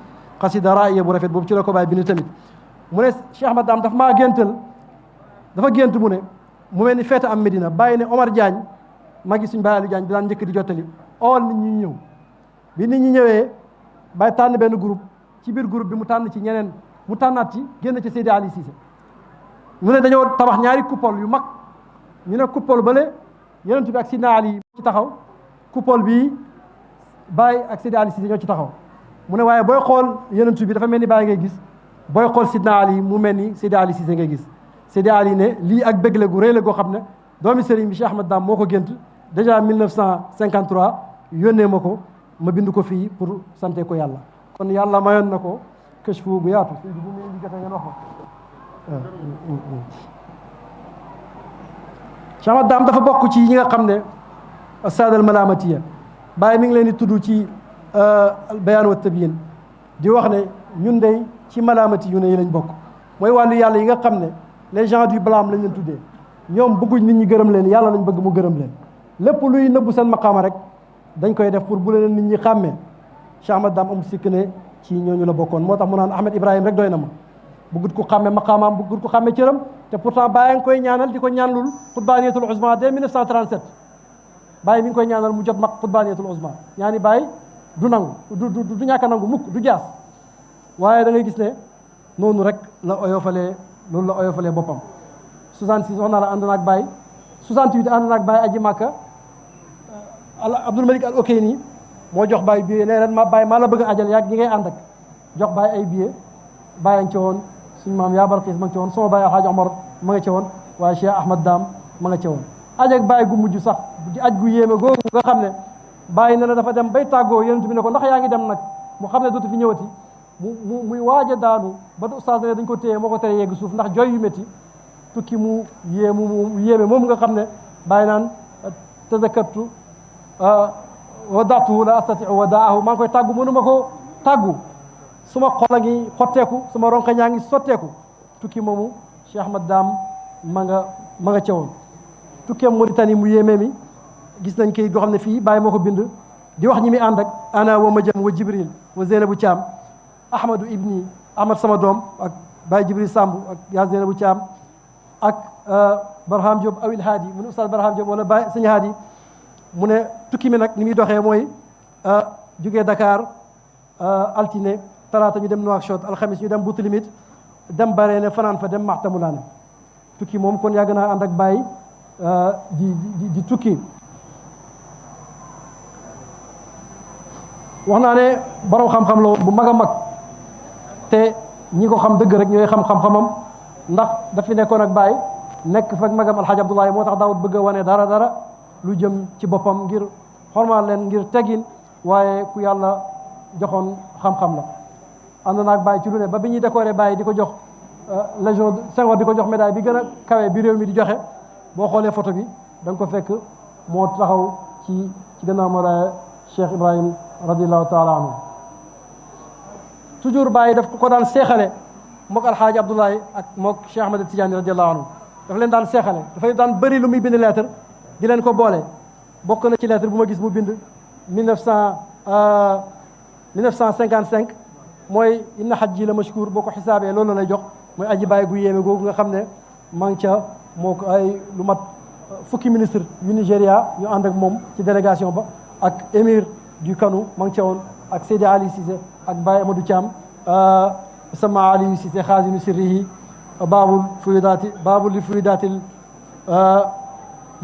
xasida raaya bu rafet boobu ci la ko Baay bind tamit mu ne Cheikh Ahmad Dam dafa maa géntal dafa gént mu ne mu mel ni feete am Medina bàyyi ne Omar Diagne magi suñ Baay Aliou Diagne bi daan njëkk di jottali ool nit ñi ñëw bi nit ñi ñëwee Baay tànn benn groupe ci biir groupe bi mu tànn ci ñeneen mu tànnaat ci génn ci Seydi Ali Cissé mu ne dañoo tabax ñaari coupole yu mag ñu ne coupole bële Yonent bi ak Sidna Ali ci taxaw coupole bii Baay ak Seydi Ali Cissé ñoo ci taxaw mu ne waaye booy xool Yonent bi dafa mel ni Baay ngay gis booy xool Sidna Ali mu mel ni Seydi Ali Cissé ngay gis Seydi Ali ne lii ak bëgg la gu rëy la goo xam ne doomi sëriñ bi Cheikh Ahmad Dam moo ko gént déjà 1953 yónnee ma ko ma bind ko fii pour sante ko yàlla kon yàlla mayoon na ko kashfu bu yaatu bu mu indi jotee ngeen wax ko Cheikh Ahmad Dame dafa bokk ci ñi nga xam ne saadal malamatiya bàyyi mi ngi leen di tudd ci bayaan wa tabyin di wax ne ñun dey ci malamati yu ne yi lañ bokk mooy wàllu yàlla yi nga xam ne les gens du blâme lañ leen tuddee ñoom bëgguñ nit ñi gërëm leen yàlla lañ bëgg mu gërëm leen lépp luy nëbbu seen maqaama rek dañ koy def pour bu leen nit ñi xàmmee Cheikh Ahmad Dame amul sikk ne ci ñooñu la bokkoon moo tax mu naan Ahmed Ibrahim rek doy na ma bëggut ko xàmme maqaamaam bëggut ko xàmme cëram te pourtant Baye nga koy ñaanal di ko ñaanlul xutbaaniyatul uzma dès 1937 Baye mi ngi koy ñaanal mu jot mag xutbaaniyatul uzma ñaani Baye du nangu du ñàkk a nangu mukk du jaas waaye da ngay gis ne noonu rek la oyofalee loolu la oyofalee boppam 66 wax naa la ànd naag Baye 68 ànd naag Baye aji Màkka Abdul Malik al Okeyni moo jox Baye billet ne ren ma Baye maa la bëgg a ajal yaag ñi ngay ànd ak jox Baye ay billet Baye nga ci woon suñu maam yaa Balxiis ma nga ci woon sama Baye Alxaaj Omar ma nga ci woon waaye Cheikh Ahmad Dame ma nga ci woon aj ak Baye gu mujj sax di aj gu yéeme googu nga xam ne Baye ne na dafa dem bay tàggoo yonent bi ne ko ndax yaa ngi dem nag mu xam ne dootu fi ñëwati muy waaj a daanu ba ustaas ne dañ ko téye moo ko tere yegg suuf ndax jooy yu métti tukki mu yéeme moom nga xam ne Baye naan tazakkartu wadaatuhu la astatiu wadaahu maa ngi koy tàggu mënuma ko tàggu suma xol a ngi xotteeku suma ronka ñaa ngi sotteeku tukki moomu Cheikh Ahmad Dame ma nga ca woon tukkeem Mauritanie mu yéeme mi gis nañ kayit goo xam ne fii Baye moo ko bind di wax ñi muy ànd ak ana wa Madiam wa Jibril wa Zeynabu Thiam Ahmadou Ibni Ahmad sama doom ak Baye Jibril Samb ak yaa Zeynabu Thiam ak Barham Diop awil Haadi mu ne Oustaz Barham Diop wala Baye Sëñ Haadi mu ne tukki mi nag ni muy doxee mooy jugee Dakar altine talaata ñu dem Nouakchott alxamis ñu dem Boutilimit dem Bareene fanaan fa dem Maxtamulaane tukki moom kon yàgg naa ànd ak Baye di tukki wax naa ne borom xam-xam la bu mag a mag te ñi ko xam dëgg rek ñooy xam xam-xamam ndax dafi nekkoon ak Baye nekk fekk magam Alxaaj Abdoulaye moo tax daawut bëgg a wane dara lu jëm ci boppam ngir xormaal leen ngir teggin waaye ku yàlla joxoon xam-xam la ànd naag Baye ci lu ne ba bi ñuy décoré Baye di ko jox Légion Senghor di ko jox médaille bi gën a kawe bi réew mi di joxe boo xoolee photo bi da nga ko fekk moo taxaw ci gannaaw Mawlaaya Cheikh Ibrahim radiallahu taala anhu toujours Baye daf ko daan seexale mook Alxaaji Abdoulaye ak mook Cheikh Ahmad Tidiane radiallahu anhu dafa leen daan seexale dafay daan bëri lu muy bind lettre di leen ko boole bokk na ci lettre bu ma gis mu bind 1955 mooy inna hajji la mashkur boo ko xisaabee loolu la lay jox mooy aji Baye gu yéeme googu nga xam ne maa ngi ca moo ko ay lu mat fukki ministre yu Nigéria ñu ànd ak moom ci délégation ba ak émir du Kano maa ngi ca woon ak Seydi Ali Cissé ak Baye Amadou Thiam sama Ali Cissé xaasinu sirrihi baabul li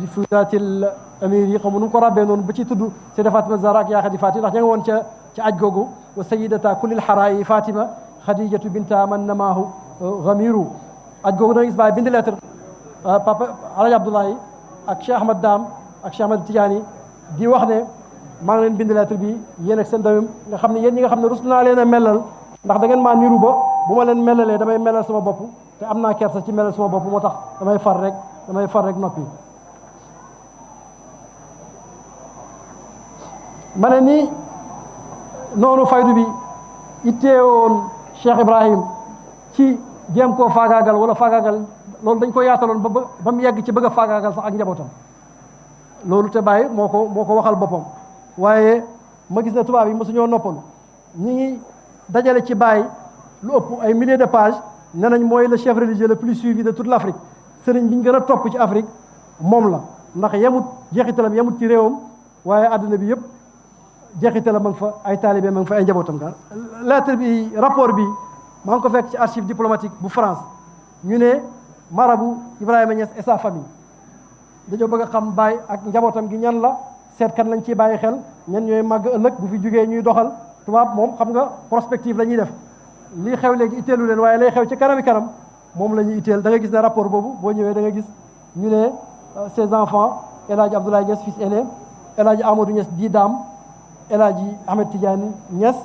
fuyudaatil amir yi xamu nu mu ko rabbee noonu ba ci tudd Seyda Fatima Zahra ak yaa Xadi Fatima ndax ña nga woon ca aj googu wa sayidata kullil xaraayi Fatima Xadijatu binta man namaahu gamiru aj googu danga gis Baye bind lettre papa Alaaji Abdoulaye ak Cheikh Ahmad Dame ak Cheikh Ahmad Tidiane di wax ne maa ngi leen bind lettre bi yéen ak seen doom nga xam ne yéen ñi nga xam ne rus naa leen a melal ndax da ngeen maa niru ba bu ma leen melalee damay melal sama bopp te am naa kersa ci melal sama bopp moo tax damay far rek noppi ma ne ni noonu faydu bi itteewoon Cheikh Ibrahim ci jéem koo faagaagal wala faagaagal loolu dañ ko yaataloon ba mu yegg ci bëgg a faagaagal sax ak njabootam loolu te Baye moo ko waxal boppam waaye ma gis ne tubaab yi mosuñoo noppalu ñi ngi dajale ci Baye lu ëpp ay milliers de pages ne nañ mooy le chef religieux le plus suivi de toute l'Afrique sëriñ bi ñu gën a topp ci Afrique moom la ndax yemut jeexitalam yemut ci réewam waaye àdduna bi yëpp jeexitalam ma ngi fa ay taalibe ma ngi fa ay njabootam daal lettre bi rapport bi maa ngi ko fekk ci archive diplomatique bu France ñu ne marabu Ibrahima Niass et sa famille dañoo bëgg a xam Baye ak njabootam gi ñan la seet kan lañ ciy bàyyi xel ñan ñooy màgg ëllëg bu fi jugee ñuy doxal tubaab moom xam nga prospective la ñuy def lii xew léegi itteelu leen waaye lay xew ci kanami kanam moom la ñuy itteel da nga gis ne rapport boobu boo ñëwee da nga gis ñu ne ses enfants El Hadj Abdoulaye Niass fils aîné El Hadj Amadou Niass di Dame El Hadj Ahmed Tidiane Niass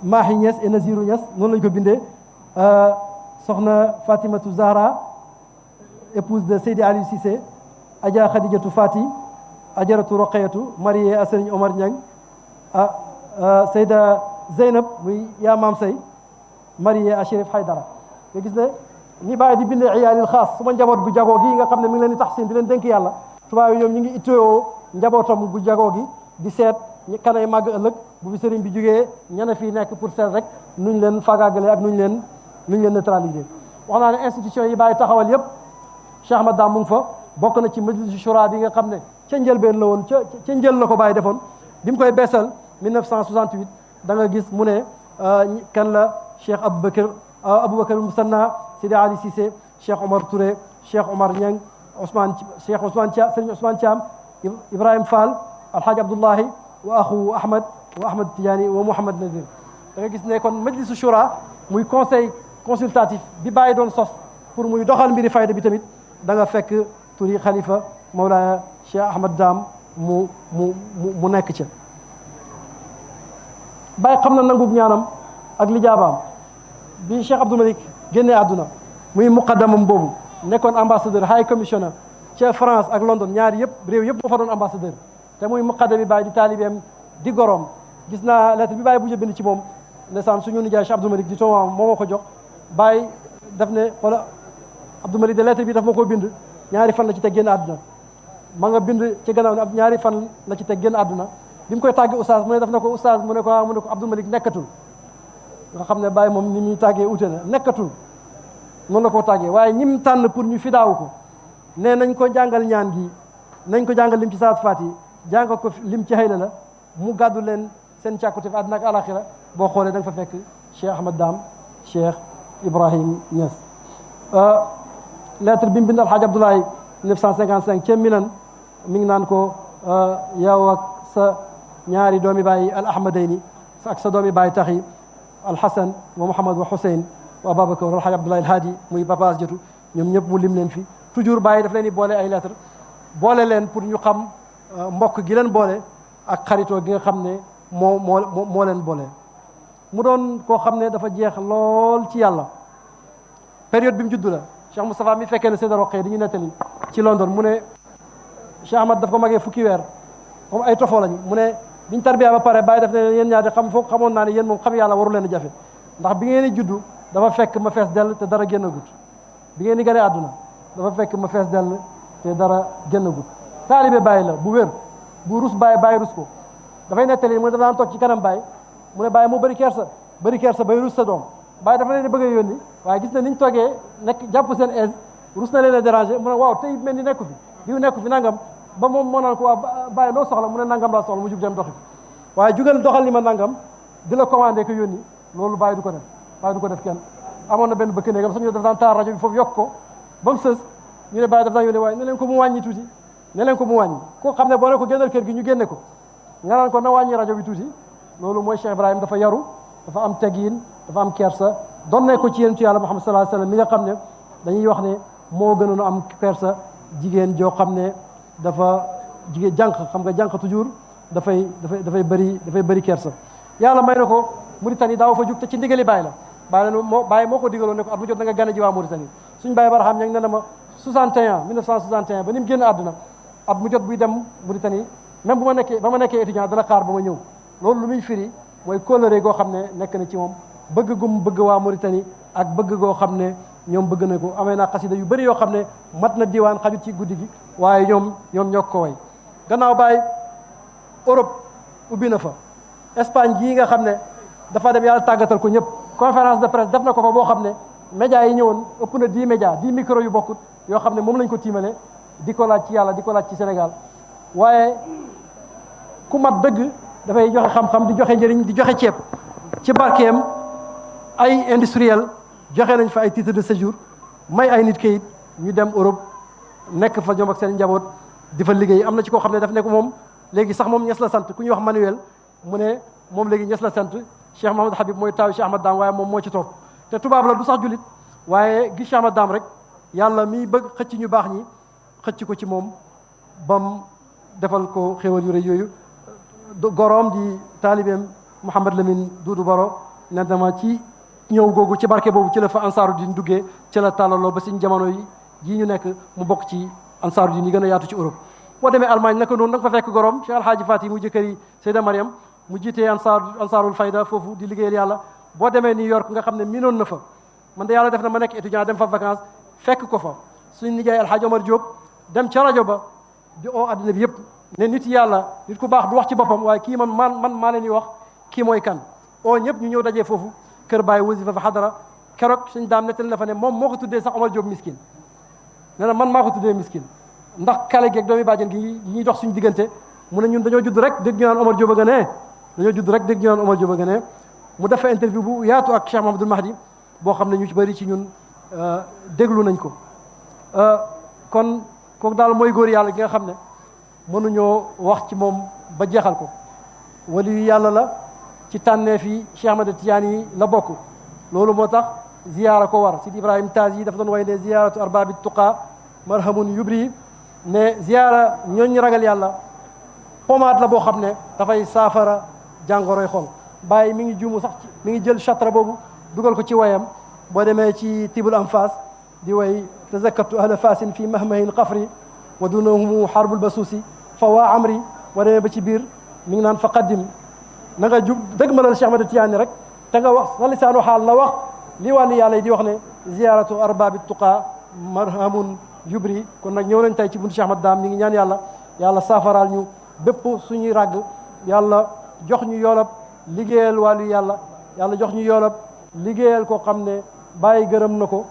Mahi Niass et Nazirou Niass noonu lañu ko bindee soxna Fatimatu Zahra épouse de Seydi Ali Cissé, Adja Khadijatou Fati, Adjaratou Roqayatou, mariée à Serigne Omar Niang, Seyda Zeynab muy yaa maam say mariée à Chérif Haydara. nga gis ne ni bàyyi di bindee iyaalil xaas suma njaboot gu jagoo gi nga xam ne mi ngi leen di taxsin di leen dénk yàlla tubaab yi ñoom ñu ngi itteewoo njabootam gu jagoo gi di seet kanay màgg ëllëg bu fi sëriñ bi jógee ñene fii nekk pour seet rek nuñ leen fagaagale ak nuñ leen neutraliser. wax naa ne institution yi bàyyi taxawal yépp Cheikh Ahmad Dam mu ngi fa bokk na ci majlis shura bi nga xam ne ca njëlbeen la woon ca njël la ko bàyyi defoon bi mu koy beesal 1968 da nga gis mu ne kan la Cheikh Aboubacar Moussanna, Sidi Ali Cissé, Cheikh Omar Touré, Cheikh Omar Niang, Cheikh Ousmane Thiam, Serigne Ousmane Thiam, Ibrahim Fall, Alhaji Abdullahi wa akhu Ahmad wa Ahmad Tidiane wa Mouhamad Nazir. da nga gis ne kon majlisu shura muy conseil consultatif bi bàyyi doon sos pour muy doxal mbiri fayda bi tamit da nga fekk turi xalifa Mawlaya Cheikh Ahmad Dam mu nekk ca. bàyyi xam na nangub ñaanam ak lijaabaam bi Cheikh Abdou Malik génnee àdduna muy muqaddamam boobu nekkoon ambassadeur high commissioner ca France ak London ñaari yëpp réew yëpp moo fa doon ambassadeur te muy muqaddami Baye di taalibeem di gorom gis naa lettre bi Baye bu bind ci moom ndeysaan suñu nijaay Cheikh Abdou Malik di toomam moo ma ko jox Baye daf ne wala Abdou Malik de lettre bi daf ma ko bind ñaari fan la ci teg génn àdduna ma nga bind ci gannaaw ne ñaari fan la ci teg génn àdduna bi mu koy tàgge oustaz mu ne daf na ko oustaz mu ne ko Abdou Malik nekkatul nga xam ne Baye moom ni muy tàggee ute na nekkatul noonu la ko tàggee waaye ñim tànn pour ñu fidaawu ko ne nañ ko jàngal ñaan gi nañ ko jàngal lim ci saat faat yi jàngal ko lim ci xëyla la mu gàddu leen seen càkkute fi àddina ak alaxira boo xoolee da nga fa fekk Cheikh Ahmad Dam Cheikh Ibrahim Niass. lettre bi mu bind Alhaji Abdoulaye 1955 ca Milan mi ngi naan ko yow ak sa ñaari doomi baay al ahmadayni ak sa doomi baay tax yi alxasan wa Mouhamad wa Hussein wa Ababacar wa Alhaji Abdoulaye Alhaadi muy papaas jotu ñoom ñëpp mu lim leen fi toujours bàyyi daf leen di boole ay lettre boole leen pour ñu xam mbokk gi leen boole ak xaritoo gi nga xam ne moo leen boole. mu doon koo xam ne dafa jeex lool ci yàlla période bi mu juddu la Cheikh Moustapha mi fekkee ne Seyda Roqee dañuy nettali ci London mu ne Cheikh Ahmad daf ko magee fukki weer comme ay tofoo lañu mu ne biñ tarbiya ba pare bàyyi daf ne yéen ñaar di xam foog xamoon naa ne yéen moom xam yàlla waru leen a jafe ndax bi ngeen di juddu dafa fekk ma fees dell te dara génn gut bi ngeen di gane àdduna dafa fekk ma fees dell te dara génn gut taalibe bàyyi la bu wér bu rus bàyyi rus ko dafay nettali mu ne dafa daan toog ci kanam bàyyi mu ne bàyyi moo bëri kersa bay rus sa doom bàyyi dafa leen bëgg a yónni waaye gis na niñ toogee nekk jàpp seen aise rus na leen a déranger mu ne waaw tey mel ni nekku fi diw nekku fi nangam ba moom moo naan ko waa bàyyi loo soxla mu ne nangam laa soxla mu jug dem doxi waaye jugal doxal li ma nangam di la commandé ko yónni loolu bàyyi du ko def kenn amoon na benn bëkk néegam sax ñu daf daan taal rajo bi foofu yokk ko ba mu sës ñu ne bàyyi daf daan yónni waaye ne leen ko mu wàññi tuuti ne leen ko mu wàññi koo xam ne boo ne ko génnal kër gi ñu génne ko nga naan ko na wàññi rajo bi tuuti loolu mooy Cheikh Ibrahim dafa yaru dafa am tegiin dafa am kersa doon ne ko ci yéen ci yàlla Muhammad sallallahu alayhi wasallam mi nga xam ne dañuy wax ne moo gënoon a am kersa jigéen joo xam ne dafa jigéen jànq xam nga jànq toujours dafay bëri kersa yàlla may na ko Mauritanie daaw fa jug te ci ndigali bàyyi la bàyyi moo ko digaloon ne ko at mu jot da nga gane ji waa Mauritanie suñu bàyyi Barham ña ngi ne na ma 1961 ba ni mu génn àdduna at mu jot buy dem Mauritanie même ba ma nekkee étudiant dana xaar ba ma ñëw loolu lu muy firi mooy kóllëre goo xam ne nekk na ci moom bëgg gum bëgg waa Mauritanie ak bëgg goo xam ne ñoom bëgg na ko amee naa xasida yu bëri yoo xam ne mat na diwaan xajut ci guddi gi waaye ñoom ñoo ko way gannaaw Baye Europe ubbi na fa Espagne gii nga xam ne dafa dem yàlla tàggatal ko ñëpp conférence de presse def na ko fa boo xam ne médias yi ñëwoon ëpp na 10 médias 10 micro yu bokkut yoo xam ne moom lañ ko tiimale di ko laaj ci yàlla di ko laaj ci Sénégal waaye ku mat dëgg dafay joxe xam-xam di joxe njëriñ di joxe ceeb ci barkeem ay industriel joxe nañ fa ay titre de séjour may ay nit kayit ñu dem Europe nekk fa ñoom ak seen njaboot di fa liggéey am na ci koo xam ne daf nekk moom léegi sax moom ñes la sant ku ñuy wax Manuel mu ne moom léegi ñes la sant Cheikh Mahamad Habib mooy taaw Cheikh Ahmad Dam waaye moom moo ci topp te tubaab la du sax jullit waaye gis Cheikh Ahmad Dam rek yàlla mi bëgg xëcc ñu baax ñi xëcc ko ci moom bam defal ko xéwal yu rëy yooyu goroom di taalibeem Mouhamad Lamine Doudou Baro nentama ci ñëw googu ci barke boobu ci la fa ansaaru di duggee ci la tàllaloo ba suñ jamono yi jii ñu nekk mu bokk ci ansaaru diin yi gën a yaatu ci Europe. boo demee Allemagne naka noonu nag fa fekk gorom Cheikh Alhaaji Fati mu jëkkëri Seyda Mariam mu jiitee ansaarul fayda foofu di liggéeyal yàlla. boo demee New York nga xam ne miinoon na fa man de yàlla def na ma nekk étudiant dem fa vacances fekk ko fa suñu nijaay Alhaaji Omar Diop dem ca rajo ba di oo addina bi yëpp ne nit yàlla nit ku baax du wax ci boppam waaye kii man maa leen di wax kii mooy kan oo ñëpp ñu ñëw dajee foofu kër Baye wasifa fa xadara keroog suñ daam nettali na fa ne moom moo ko tuddee sax Omar Diop miskin nee na man maa ko tuddee miskin ndax kale geeg doomi bàjjen gi ñuy dox suñu diggante mu ne ñun dañoo judd rek dégg ñu naan Omar Diop a gënee dañoo judd rek dégg ñu naan Omar Diop a gënee mu def interview bu yaatu ak Cheikh Mouhamadoul Mahdi boo xam ne ñu ci bëri ci ñun déglu nañ ko kon kooku daal mooy góor yàlla gi nga xam ne mënuñoo wax ci moom ba jeexal ko wali yu yàlla la ci tànneef yi Cheikh Ahmad Tidiane yi la bokk loolu moo tax ziyaara ko war Sidi Ibrahim Taaz yi dafa doon way ne ziyaaratu arbaabi tuqa marhamun yubri ne ziyaara ñooñu ragal yàlla pomaat la boo xam ne dafay saafara jàngoroy xol bàyyi mi ngi juumu sax mi ngi jël chatra boobu dugal ko ci wayam boo demee ci tibul anfas di way tazakkartu ahla fasin fi mahmahin qafri wa dunahum xarbul basuusi fa waa amri boo demee ba ci biir mi ngi naan fa qaddim na nga jub dëgg malal Cheikh Ahmad Tidiane rek te nga wax sa lisaanu xaal na wax li wàllu yàlla yi di wax ne ziyaratu arbaabi tuqa marhamun yubri kon nag ñëw nañ tey ci buntu Cheikh Ahmad Daam mi ngi ñaan yàlla yàlla saafaraal ñu bépp suñuy ràgg yàlla jox ñu yoolab liggéeyal wàllu yàlla yàlla jox ñu yoolab liggéeyal ko xam ne bàyyi gërëm na ko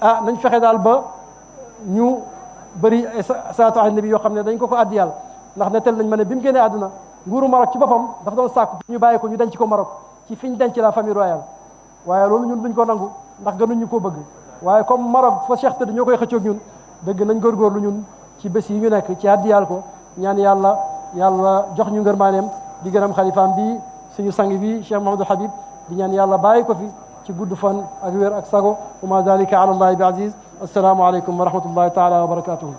nañ fexe daal ba ñu bëri salaatu ala nabi yoo xam ne dañ ko addi yàlla ndax nettal nañ ma ne bi mu génnee àdduna nguuru Maroc ci boppam dafa doon sàkku ñu bàyyi ko ñu denc ko Maroc ci fi ñu denc la famille royale waaye loolu ñun duñ ko nangu ndax gënuñu ko bëgg waaye comme Maroc fa Cheikh tëdd ñoo koy xëccoog ñun dëgg nañ góorgóorlu ñun ci bés yi ñu nekk ci addi yàlla ko ñaan yàlla jox ñu ngërmaaneem di gërëm xalifaam bi suñu sang bi Cheikh Mouhamadoul Habib di ñaan yàlla bàyyi ko fi ci gudd fan ak wér ak sago wa ma dalika ala allahi bi aziz assalaamu aleykum wa rahmatullahi taala wa barakatuhu